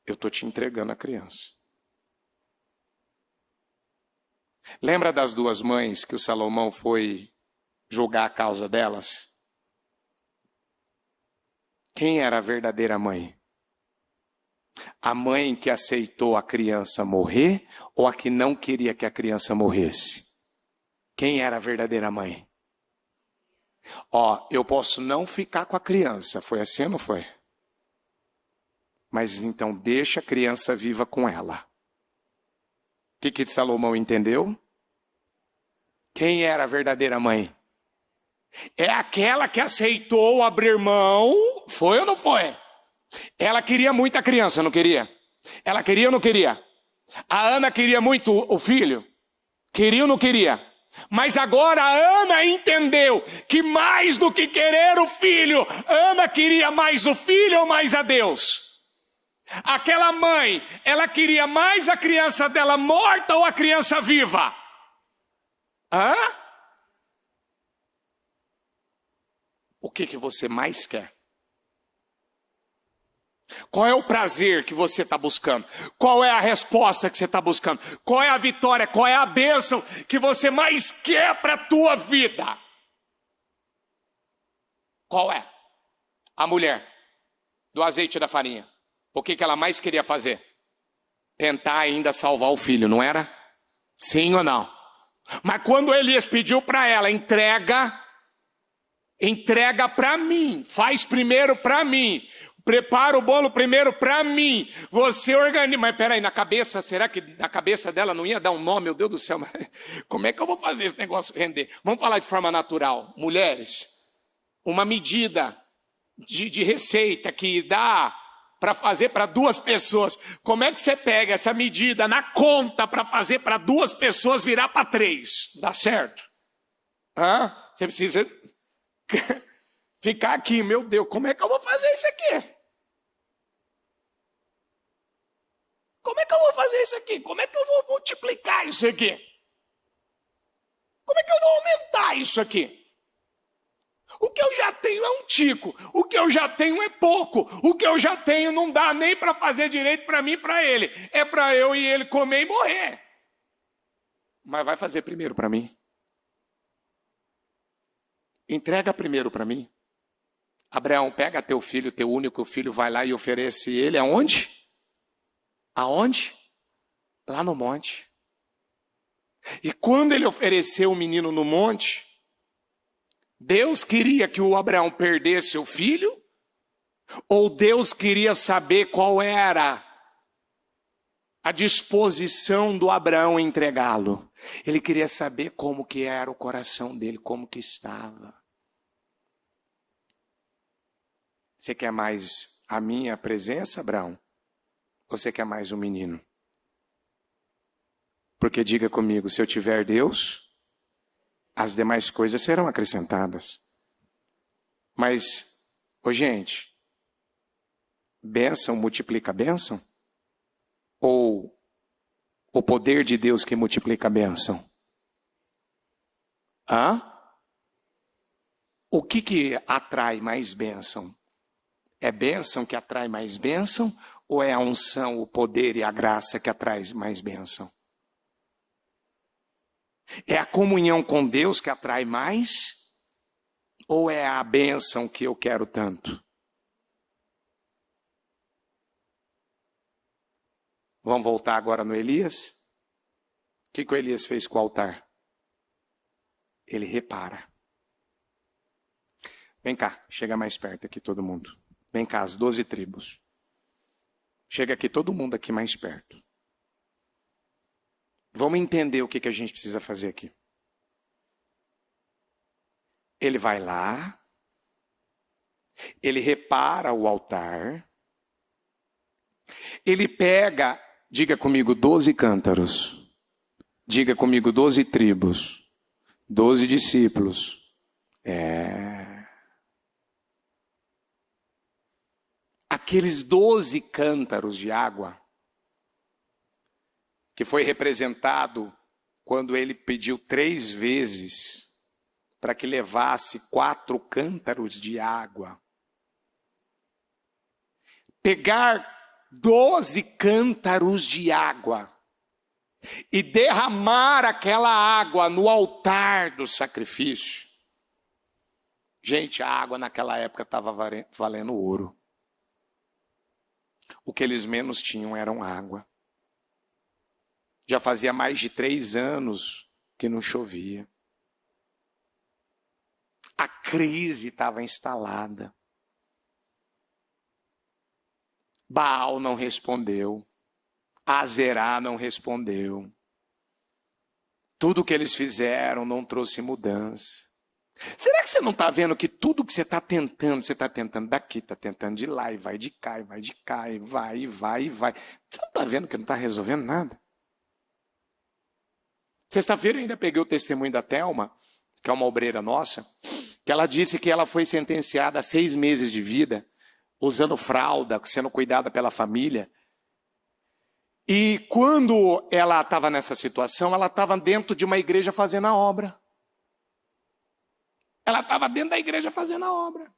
Eu estou te entregando a criança. Lembra das duas mães que o Salomão foi julgar a causa delas? Quem era a verdadeira mãe? A mãe que aceitou a criança morrer ou a que não queria que a criança morresse? Quem era a verdadeira mãe? Ó, eu posso não ficar com a criança. Foi assim ou não foi? Mas então deixa a criança viva com ela. O que Salomão entendeu? Quem era a verdadeira mãe? É aquela que aceitou abrir mão. Foi ou não foi? Ela queria muito a criança, não queria? Ela queria ou não queria? A Ana queria muito o filho? Queria ou não queria? Mas agora a Ana entendeu que mais do que querer o filho, Ana queria mais o filho ou mais a Deus? Aquela mãe, ela queria mais a criança dela morta ou a criança viva? Hã? O que você mais quer? Qual é o prazer que você está buscando? Qual é a resposta que você está buscando? Qual é a vitória? Qual é a bênção que você mais quer para a tua vida? Qual é? A mulher do azeite e da farinha. O que ela mais queria fazer? Tentar ainda salvar o filho, não era? Sim ou não? Mas quando Elias pediu para ela, entrega para mim, faz primeiro para mim. Prepara o bolo primeiro para mim. Você organiza. Mas peraí, na cabeça, será que na cabeça dela não ia dar um nome? Meu Deus do céu, como é que eu vou fazer esse negócio render? Vamos falar de forma natural. Mulheres, uma medida de receita que dá para fazer para 2 pessoas. Como é que você pega essa medida na conta para fazer para 2 pessoas virar para 3? Dá certo? Hã? Você precisa ficar aqui, meu Deus, como é que eu vou fazer isso aqui? Como é que eu vou fazer isso aqui? Como é que eu vou multiplicar isso aqui? Como é que eu vou aumentar isso aqui? O que eu já tenho é um tico. O que eu já tenho é pouco. O que eu já tenho não dá nem para fazer direito para mim e para ele. É para eu e ele comer e morrer. Mas vai fazer primeiro para mim. Entrega primeiro para mim. Abraão, pega teu filho, teu único filho, vai lá e oferece ele aonde? Aonde? Lá no monte. E quando ele ofereceu o menino no monte, Deus queria que o Abraão perdesse o filho? Ou Deus queria saber qual era a disposição do Abraão em entregá-lo? Ele queria saber como que era o coração dele, como que estava. Você quer mais a minha presença, Abraão? Ou você quer mais um menino? Porque diga comigo, se eu tiver Deus, as demais coisas serão acrescentadas. Mas, gente, bênção multiplica bênção? Ou o poder de Deus que multiplica a bênção? Hã? O que atrai mais bênção? É bênção que atrai mais bênção? Ou é a unção, o poder e a graça que atrai mais bênção? É a comunhão com Deus que atrai mais? Ou é a bênção que eu quero tanto? Vamos voltar agora no Elias? O que o Elias fez com o altar? Ele repara. Vem cá, chega mais perto aqui todo mundo. Vem cá, as 12 tribos. Chega aqui todo mundo aqui mais perto. Vamos entender o que a gente precisa fazer aqui. Ele vai lá, ele repara o altar, ele pega, diga comigo, 12 cântaros, diga comigo, 12 tribos, 12 discípulos. Aqueles 12 cântaros de água, que foi representado quando ele pediu 3 vezes para que levasse 4 cântaros de água. Pegar 12 cântaros de água e derramar aquela água no altar do sacrifício. Gente, a água naquela época estava valendo ouro. O que eles menos tinham eram água. Já fazia mais de 3 anos que não chovia. A crise estava instalada. Baal não respondeu. Azerá não respondeu. Tudo o que eles fizeram não trouxe mudança. Será que você não está vendo que tudo que você está tentando daqui, está tentando de lá, e vai de cá, e vai de cá, e vai, e vai, e vai. Você não está vendo que não está resolvendo nada? Sexta-feira eu ainda peguei o testemunho da Thelma, que é uma obreira nossa, que ela disse que ela foi sentenciada a 6 meses de vida, usando fralda, sendo cuidada pela família. E quando ela estava nessa situação, ela estava dentro de uma igreja fazendo a obra. Ela estava dentro da igreja fazendo a obra.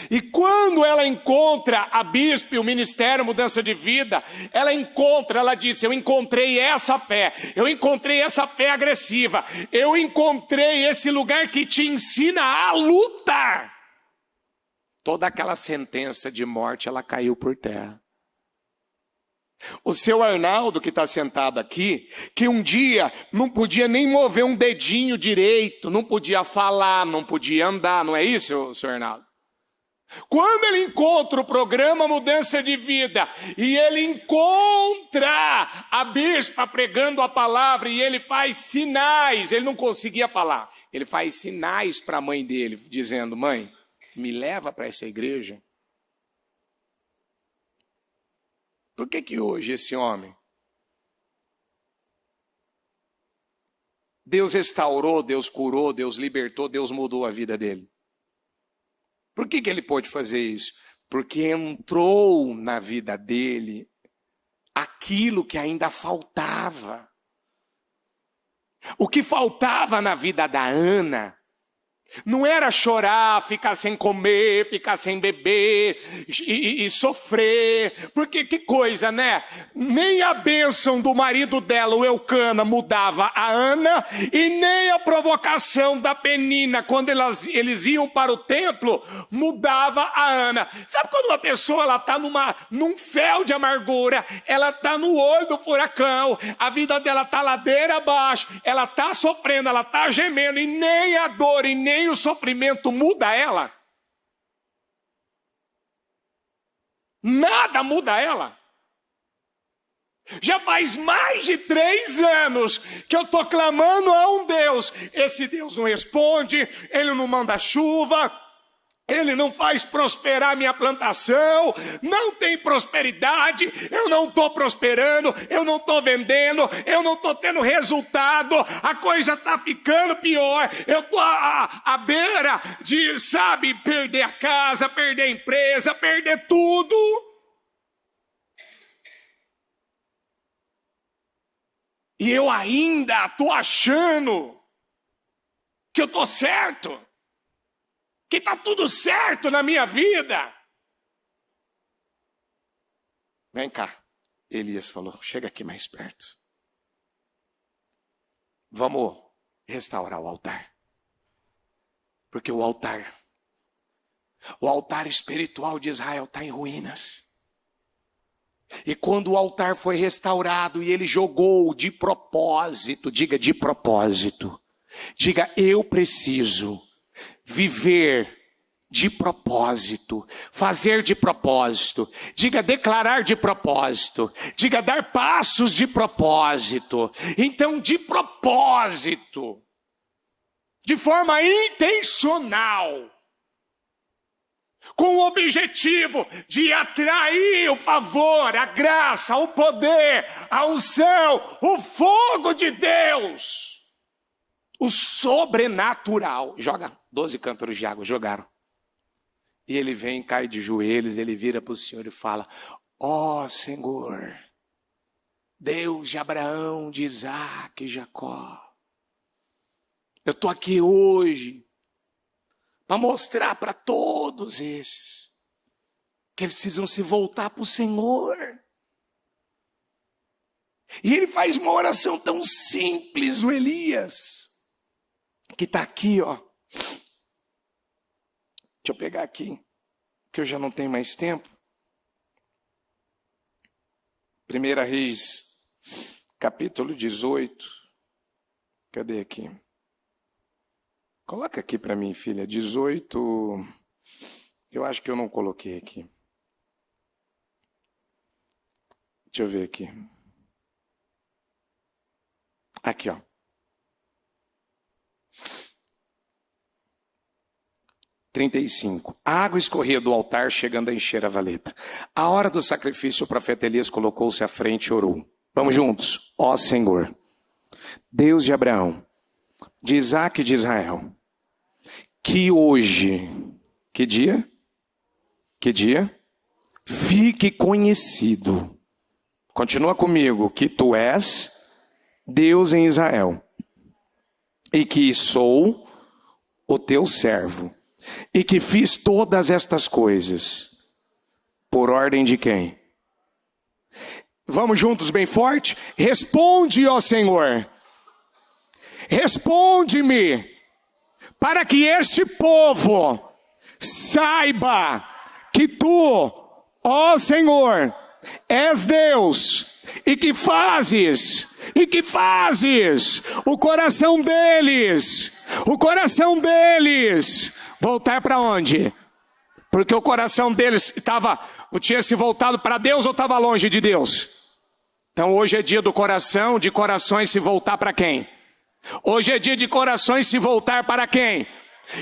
E quando ela encontra a bispo e o ministério Mudança de Vida, ela disse, eu encontrei essa fé agressiva, eu encontrei esse lugar que te ensina a lutar. Toda aquela sentença de morte, ela caiu por terra. O seu Arnaldo, que está sentado aqui, que um dia não podia nem mover um dedinho direito, não podia falar, não podia andar, não é isso, seu Arnaldo? Quando ele encontra o programa Mudança de Vida, e ele encontra a bispa pregando a palavra, e ele faz sinais, ele não conseguia falar, ele faz sinais para a mãe dele, dizendo, mãe, me leva para essa igreja. Por que hoje esse homem, Deus restaurou, Deus curou, Deus libertou, Deus mudou a vida dele? Por que ele pôde fazer isso? Porque entrou na vida dele aquilo que ainda faltava. O que faltava na vida da Ana não era chorar, ficar sem comer, ficar sem beber e sofrer. Porque que coisa, né? Nem a bênção do marido dela, o Eucana, mudava a Ana, e nem a provocação da Penina, quando eles iam para o templo, mudava a Ana. Sabe quando uma pessoa está num fel de amargura, ela está no olho do furacão, a vida dela está ladeira abaixo, ela está sofrendo, ela está gemendo, e nem a dor, e nem o sofrimento muda ela. Nada muda ela. Já faz mais de 3 anos que eu estou clamando a um Deus. Esse Deus não responde, Ele não manda chuva, Ele não faz prosperar minha plantação, não tem prosperidade, eu não estou prosperando, eu não estou vendendo, eu não estou tendo resultado, a coisa está ficando pior, eu estou à beira de, perder a casa, perder a empresa, perder tudo. E eu ainda estou achando que eu estou certo, que está tudo certo na minha vida. Vem cá, Elias falou, chega aqui mais perto. vamos restaurar o altar. Porque o altar espiritual de Israel está em ruínas. E quando o altar foi restaurado e ele jogou de propósito, diga de propósito, diga eu preciso viver de propósito, fazer de propósito, diga declarar de propósito, diga dar passos de propósito. Então, de propósito, de forma intencional, com o objetivo de atrair o favor, a graça, o poder, a unção, o fogo de Deus, o sobrenatural. Joga 12 cântaros de água, jogaram. E ele vem, cai de joelhos, ele vira para o Senhor e fala: ó Senhor, Deus de Abraão, de Isaac e Jacó, eu estou aqui hoje para mostrar para todos esses que eles precisam se voltar para o Senhor. E ele faz uma oração tão simples, o Elias, que está aqui, ó. Deixa eu pegar aqui, que eu já não tenho mais tempo. 1 Reis, capítulo 18. Cadê aqui? Coloca aqui para mim, filha, 18. Eu acho que eu não coloquei aqui. Deixa eu ver aqui. Aqui, ó. A água escorria do altar, chegando a encher a valeta. À hora do sacrifício, o profeta Elias colocou-se à frente e orou. Vamos juntos. Ó Senhor, Deus de Abraão, de Isaac e de Israel, que hoje, que dia? Que dia? Fique conhecido. Continua comigo, que tu és Deus em Israel, e que sou o teu servo, e que fiz todas estas coisas, por ordem de quem? Vamos juntos bem forte? Responde, ó Senhor, responde-me, para que este povo saiba que tu, ó Senhor, és Deus, e que fazes o coração deles voltar para onde? Porque o coração deles tinha se voltado para Deus ou estava longe de Deus? Então hoje é dia do coração, de corações se voltar para quem? Hoje é dia de corações se voltar para quem?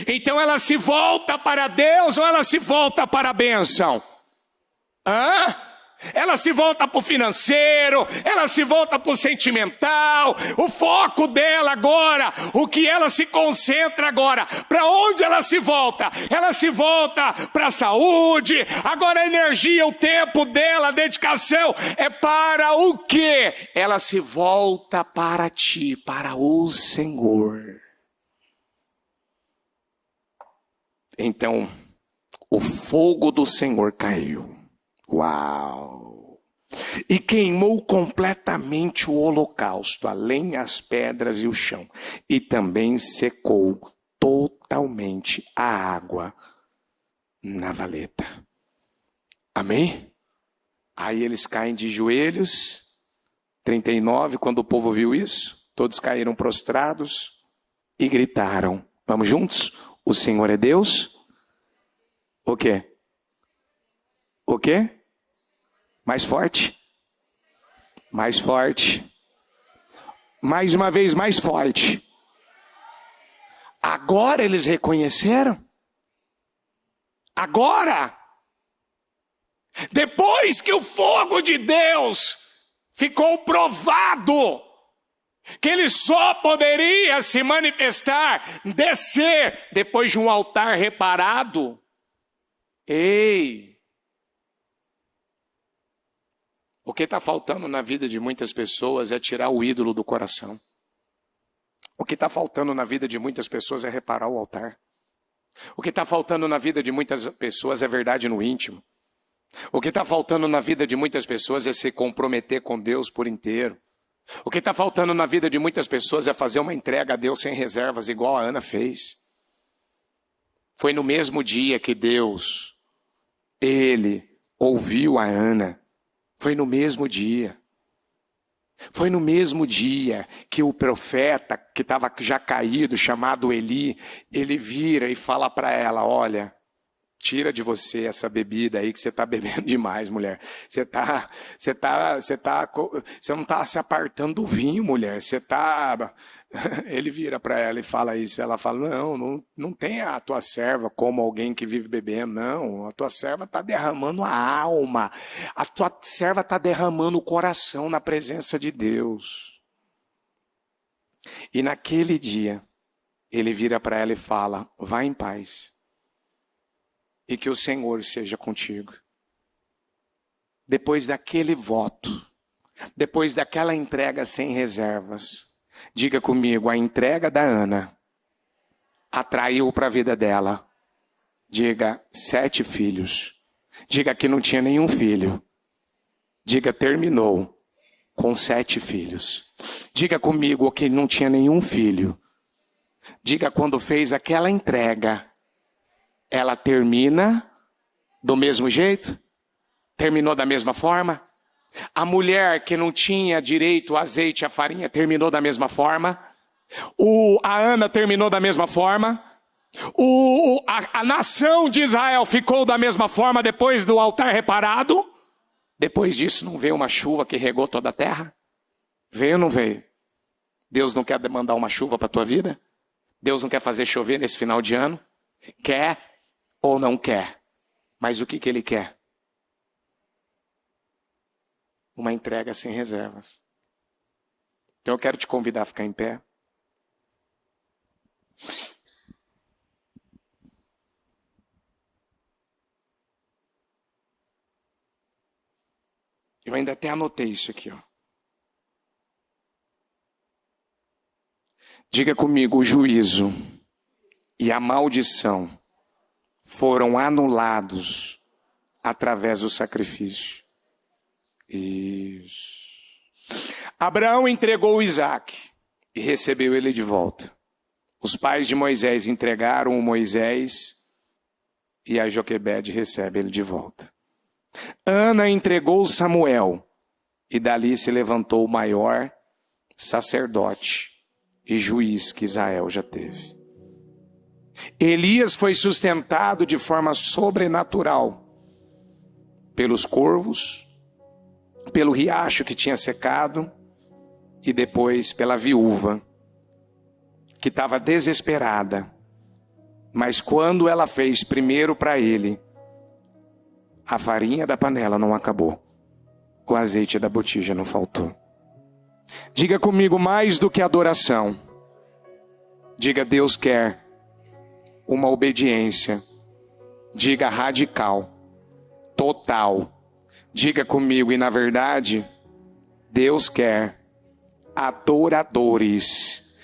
Então ela se volta para Deus ou ela se volta para a bênção? Ela se volta para o financeiro, ela se volta para o sentimental, o foco dela agora, o que ela se concentra agora, para onde ela se volta? Ela se volta para a saúde, agora a energia, o tempo dela, a dedicação é para o quê? Ela se volta para ti, para o Senhor. Então, o fogo do Senhor caiu. Uau! E queimou completamente o holocausto, a lenha, as pedras e o chão. E também secou totalmente a água na valeta. Amém? Aí eles caem de joelhos. 39, quando o povo viu isso, todos caíram prostrados e gritaram. Vamos juntos? O Senhor é Deus? O quê? O quê? Mais forte. Mais forte. Mais uma vez, mais forte. Agora eles reconheceram? Agora? Depois que o fogo de Deus ficou provado que ele só poderia se manifestar, descer, depois de um altar reparado. Ei! O que está faltando na vida de muitas pessoas é tirar o ídolo do coração. O que está faltando na vida de muitas pessoas é reparar o altar. O que está faltando na vida de muitas pessoas é verdade no íntimo. O que está faltando na vida de muitas pessoas é se comprometer com Deus por inteiro. O que está faltando na vida de muitas pessoas é fazer uma entrega a Deus sem reservas, igual a Ana fez. Foi no mesmo dia que Deus, Ele ouviu a Ana. Foi no mesmo dia. Foi no mesmo dia que o profeta, que estava já caído, chamado Eli, ele vira e fala para ela, olha, tira de você essa bebida aí que você está bebendo demais, mulher. Você não está se apartando do vinho, mulher. Ele vira para ela e fala isso. Ela fala, não tem a tua serva como alguém que vive bebendo, não. A tua serva está derramando a alma. A tua serva está derramando o coração na presença de Deus. E naquele dia, ele vira para ela e fala, vá em paz. E que o Senhor seja contigo. Depois daquele voto, depois daquela entrega sem reservas, diga comigo, a entrega da Ana atraiu para a vida dela, diga 7 filhos, diga que não tinha nenhum filho, diga terminou com 7 filhos, diga comigo que não tinha nenhum filho, diga quando fez aquela entrega, ela termina do mesmo jeito? Terminou da mesma forma? A mulher que não tinha direito ao azeite e à farinha terminou da mesma forma? A Ana terminou da mesma forma? A nação de Israel ficou da mesma forma depois do altar reparado? Depois disso não veio uma chuva que regou toda a terra? Veio ou não veio? Deus não quer mandar uma chuva para a tua vida? Deus não quer fazer chover nesse final de ano? Quer ou não quer? Mas o que ele quer? Uma entrega sem reservas. Então eu quero te convidar a ficar em pé. Eu ainda até anotei isso aqui, ó. Diga comigo, o juízo e a maldição foram anulados através do sacrifício. Isso. Abraão entregou Isaac e recebeu ele de volta. Os pais de Moisés entregaram o Moisés e a Joquebede recebe ele de volta. Ana entregou Samuel e dali se levantou o maior sacerdote e juiz que Israel já teve. Elias foi sustentado de forma sobrenatural pelos corvos, pelo riacho que tinha secado e depois pela viúva que estava desesperada. Mas quando ela fez primeiro para ele, a farinha da panela não acabou, o azeite da botija não faltou. Diga comigo, mais do que adoração. Diga, Deus quer uma obediência. Diga, radical, total. Diga comigo, e na verdade, Deus quer adoradores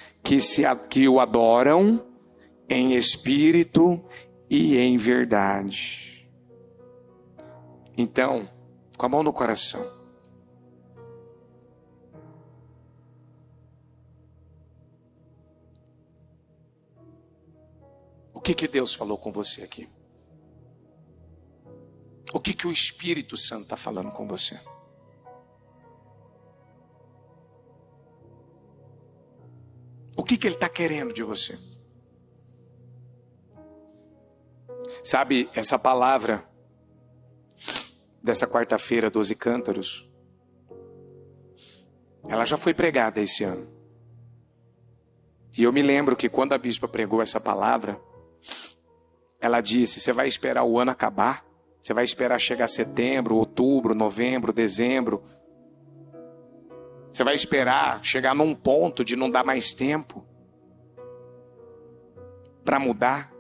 que o adoram em espírito e em verdade. Então, com a mão no coração, o que Deus falou com você aqui? O que o Espírito Santo está falando com você? O que ele está querendo de você? Sabe, essa palavra dessa quarta-feira, 12 cântaros, ela já foi pregada esse ano. E eu me lembro que quando a bispa pregou essa palavra, ela disse, você vai esperar o ano acabar? Você vai esperar chegar setembro, outubro, novembro, dezembro? Você vai esperar chegar num ponto de não dar mais tempo para mudar?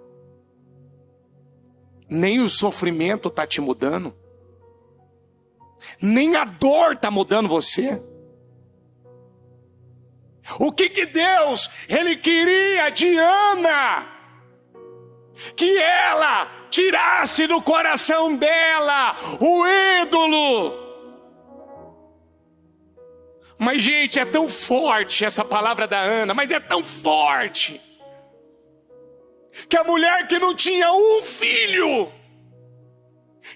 Nem o sofrimento está te mudando. Nem a dor está mudando você. O que Deus, Ele queria de Ana? Que ela tirasse do coração dela o ídolo. Mas, gente, é tão forte essa palavra da Ana, mas é tão forte, que a mulher que não tinha um filho,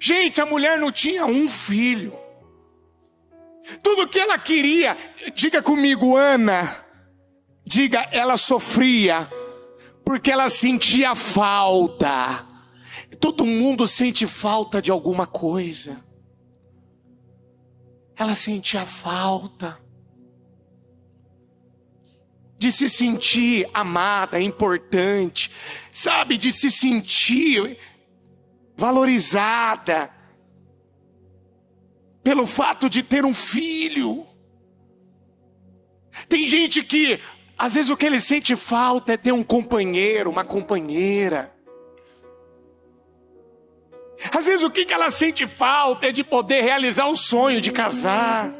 gente, a mulher não tinha um filho, tudo que ela queria, diga comigo, Ana, diga, ela sofria, porque ela sentia falta. Todo mundo sente falta de alguma coisa. Ela sentia falta de se sentir amada, importante, sabe, de se sentir valorizada pelo fato de ter um filho. Tem gente que, às vezes, o que ele sente falta é ter um companheiro, uma companheira. Às vezes o que ela sente falta é de poder realizar o sonho de casar.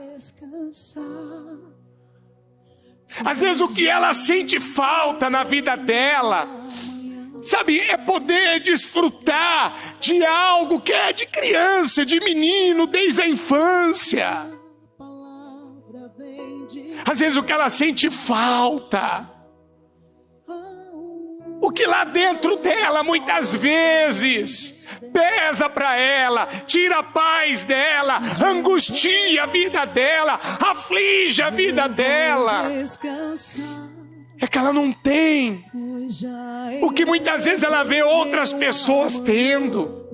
Às vezes o que ela sente falta na vida dela, sabe, é poder desfrutar de algo que é de criança, de menino, desde a infância. Às vezes o que ela sente falta, o que lá dentro dela muitas vezes pesa para ela, tira a paz dela, angustia a vida dela, aflige a vida dela, é que ela não tem o que muitas vezes ela vê outras pessoas tendo.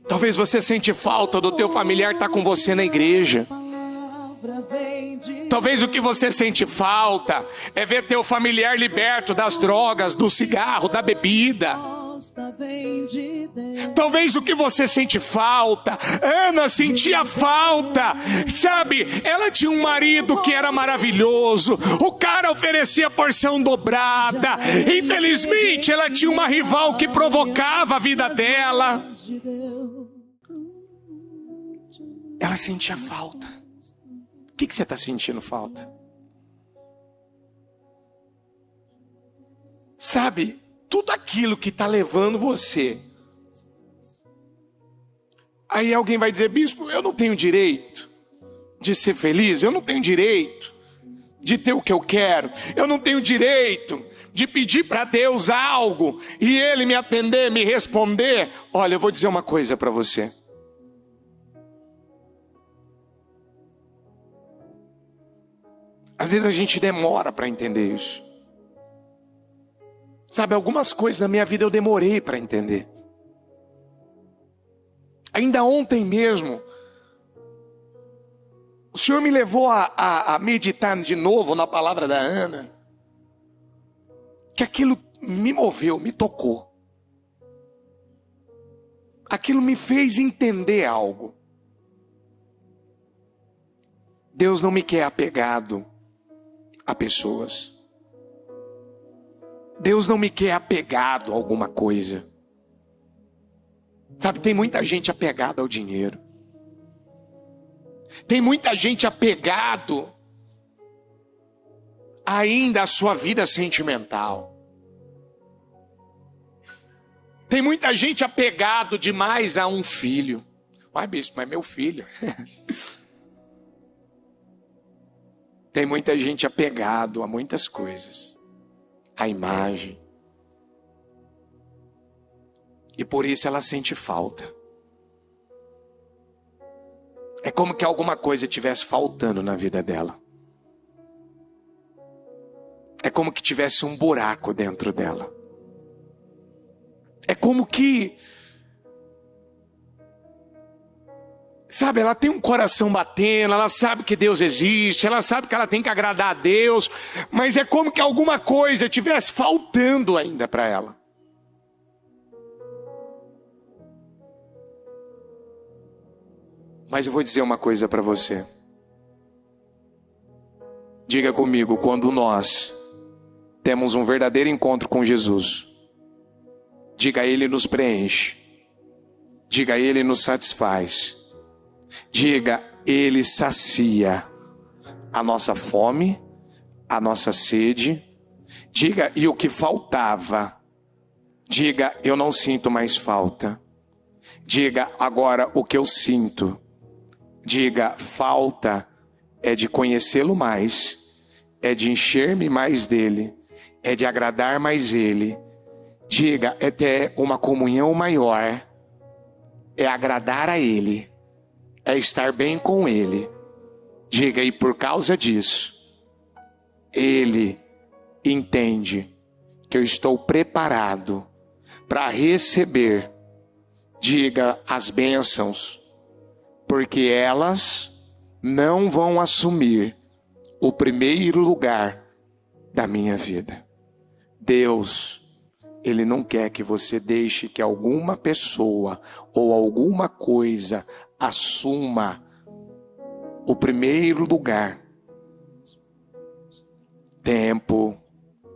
Talvez você sente falta do teu familiar estar com você na igreja. Talvez o que você sente falta é ver teu familiar liberto das drogas, do cigarro, da bebida. Talvez o que você sente falta, Ana sentia falta, sabe, ela tinha um marido que era maravilhoso, o cara oferecia porção dobrada, infelizmente ela tinha uma rival que provocava a vida dela. Ela sentia falta. O que você está sentindo falta? Sabe, tudo aquilo que está levando você. Aí alguém vai dizer, bispo, eu não tenho direito de ser feliz, eu não tenho direito de ter o que eu quero, eu não tenho direito de pedir para Deus algo e Ele me atender, me responder. Olha, eu vou dizer uma coisa para você. Às vezes a gente demora para entender isso. Sabe, algumas coisas na minha vida eu demorei para entender. Ainda ontem mesmo, o Senhor me levou a meditar de novo na palavra da Ana. Que aquilo me moveu, me tocou. Aquilo me fez entender algo. Deus não me quer apegado a pessoas. Deus não me quer apegado a alguma coisa. Sabe, tem muita gente apegada ao dinheiro. Tem muita gente apegado ainda à sua vida sentimental. Tem muita gente apegado demais a um filho. Ai, bispo, mas meu filho. Tem muita gente apegado a muitas coisas, a imagem. E por isso ela sente falta. É como que alguma coisa estivesse faltando na vida dela. É como que tivesse um buraco dentro dela. É como que, sabe, ela tem um coração batendo, ela sabe que Deus existe, ela sabe que ela tem que agradar a Deus, mas é como que alguma coisa estivesse faltando ainda para ela. Mas eu vou dizer uma coisa para você. Diga comigo, quando nós temos um verdadeiro encontro com Jesus, diga, Ele nos preenche, diga, Ele nos satisfaz. Diga, Ele sacia a nossa fome, a nossa sede. Diga, e o que faltava, diga, eu não sinto mais falta. Diga, agora o que eu sinto Diga: falta é de conhecê-lo mais, é de encher-me mais dele, é de agradar mais ele. Diga: é ter uma comunhão maior, é agradar a ele, é estar bem com ele. Diga: e por causa disso, ele entende que eu estou preparado para receber, diga, as bênçãos, porque elas não vão assumir o primeiro lugar da minha vida. Deus, Ele não quer que você deixe que alguma pessoa ou alguma coisa assuma o primeiro lugar. Tempo,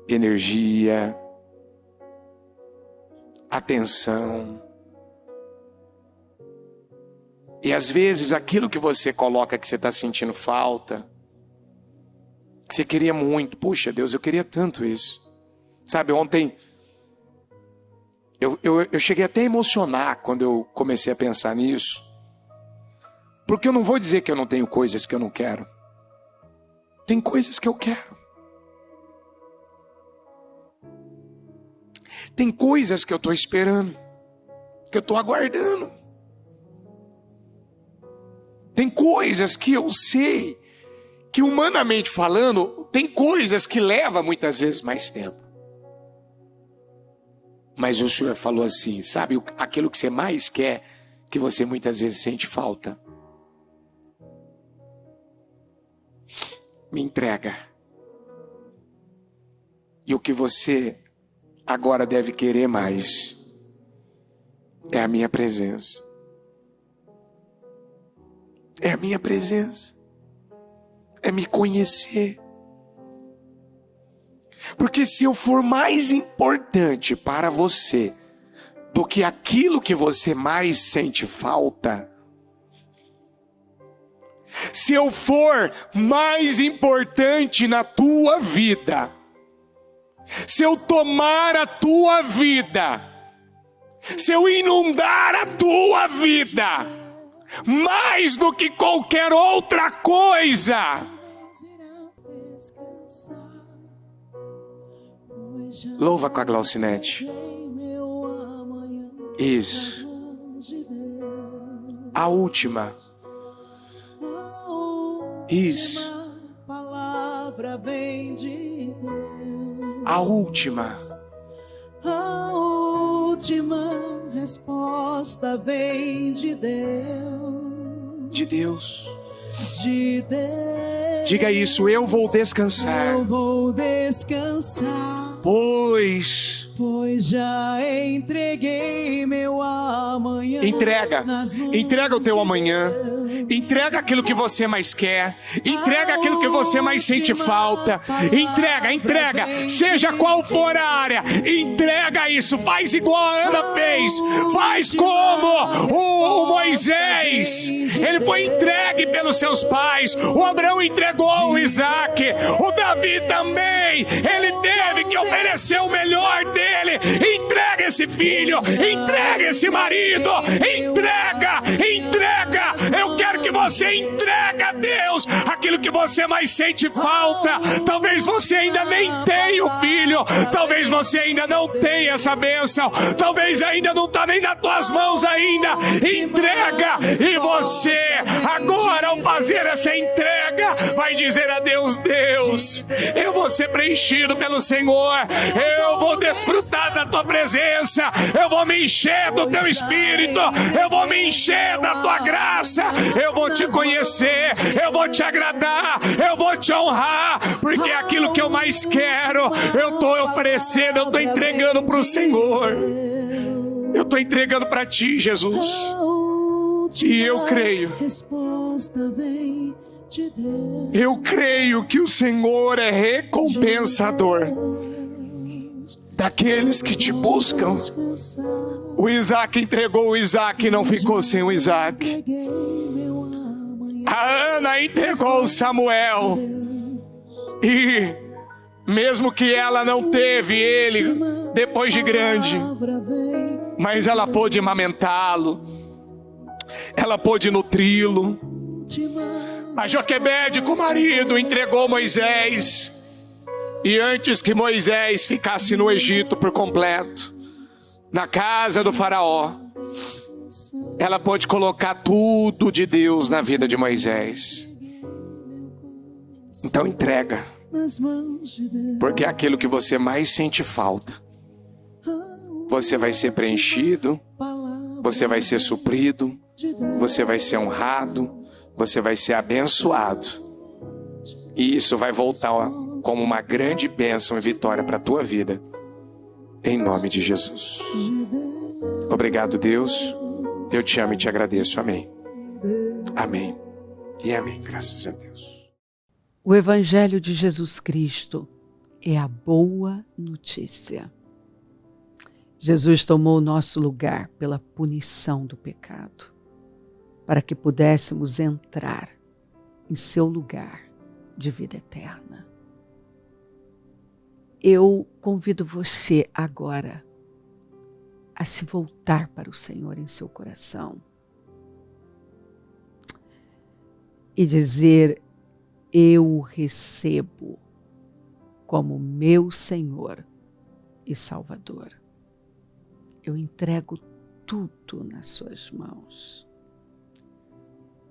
energia, atenção. E às vezes aquilo que você coloca que você está sentindo falta, que você queria muito. Puxa Deus, eu queria tanto isso. Sabe, ontem eu cheguei até a emocionar quando eu comecei a pensar nisso. Porque eu não vou dizer que eu não tenho coisas que eu não quero. Tem coisas que eu quero. Tem coisas que eu estou esperando, que eu estou aguardando. Tem coisas que eu sei que, humanamente falando, tem coisas que levam muitas vezes mais tempo. Mas o Senhor falou assim, sabe, aquilo que você mais quer, que você muitas vezes sente falta. Me entrega. E o que você agora deve querer mais é a minha presença. É a minha presença. É me conhecer. Porque se eu for mais importante para você do que aquilo que você mais sente falta, se eu for mais importante na tua vida, se eu tomar a tua vida, se eu inundar a tua vida, mais do que qualquer outra coisa, louva com a Glaucinete. Isso. A última. Isso. A última. A última resposta vem de Deus. De Deus. De Deus. Diga isso: eu vou descansar. Eu vou descansar. Pois já entreguei meu amanhã. Entrega o teu amanhã. Entrega aquilo que você mais quer. Entrega aquilo que você mais sente falta. Entrega. Seja qual for a área, entrega isso. Faz igual a Ana fez. Faz como o Moisés. Ele foi entregue pelos seus pais. O Abraão entregou o Isaac. O Davi também. Ele teve que oferecer o melhor dele. Entrega esse filho. Entrega esse marido. Entrega. Eu quero que você entregue a Deus aquilo que você mais sente falta. Talvez você ainda nem tenha o filho. Talvez você ainda não tenha essa bênção. Talvez ainda não está nem nas tuas mãos ainda. Entrega. E você, agora, ao fazer essa entrega, vai dizer a Deus: Deus, eu vou ser preenchido pelo Senhor. Eu vou desfrutar da tua presença. Eu vou me encher do teu Espírito. Eu vou me encher da tua graça. Eu vou te conhecer. Eu vou te agradar. Eu vou te honrar. Porque é aquilo que eu mais quero, eu estou oferecendo, eu estou entregando para o Senhor. Eu estou entregando para ti, Jesus. E eu creio. Eu creio que o Senhor é recompensador daqueles que te buscam. O Isaac entregou o Isaac e não ficou sem o Isaac. A Ana entregou o Samuel. E mesmo que ela não teve ele depois de grande, mas ela pôde amamentá-lo. Ela pôde nutri-lo. A Joquebede, com o marido, entregou Moisés. E antes que Moisés ficasse no Egito por completo, na casa do faraó, ela pôde colocar tudo de Deus na vida de Moisés. Então entrega, porque é aquilo que você mais sente falta. Você vai ser preenchido, você vai ser suprido, você vai ser honrado, você vai ser abençoado. E isso vai voltar como uma grande bênção e vitória para a tua vida, em nome de Jesus. Obrigado, Deus. Eu te amo e te agradeço. Amém. Amém. E amém. Graças a Deus. O Evangelho de Jesus Cristo é a boa notícia. Jesus tomou o nosso lugar pela punição do pecado, para que pudéssemos entrar em seu lugar de vida eterna. Eu convido você agora a se voltar para o Senhor em seu coração e dizer: eu o recebo como meu Senhor e Salvador. Eu entrego tudo nas suas mãos.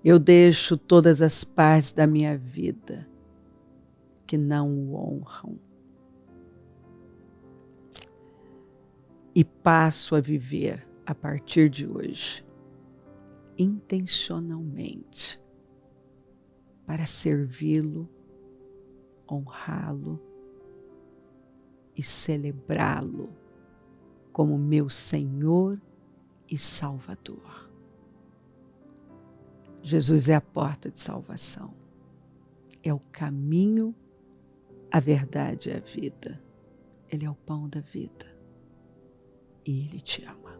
Eu deixo todas as partes da minha vida que não o honram e passo a viver a partir de hoje intencionalmente para servi-lo, honrá-lo e celebrá-lo como meu Senhor e Salvador. Jesus é a porta de salvação, é o caminho, a verdade e a vida. Ele é o pão da vida e Ele te ama.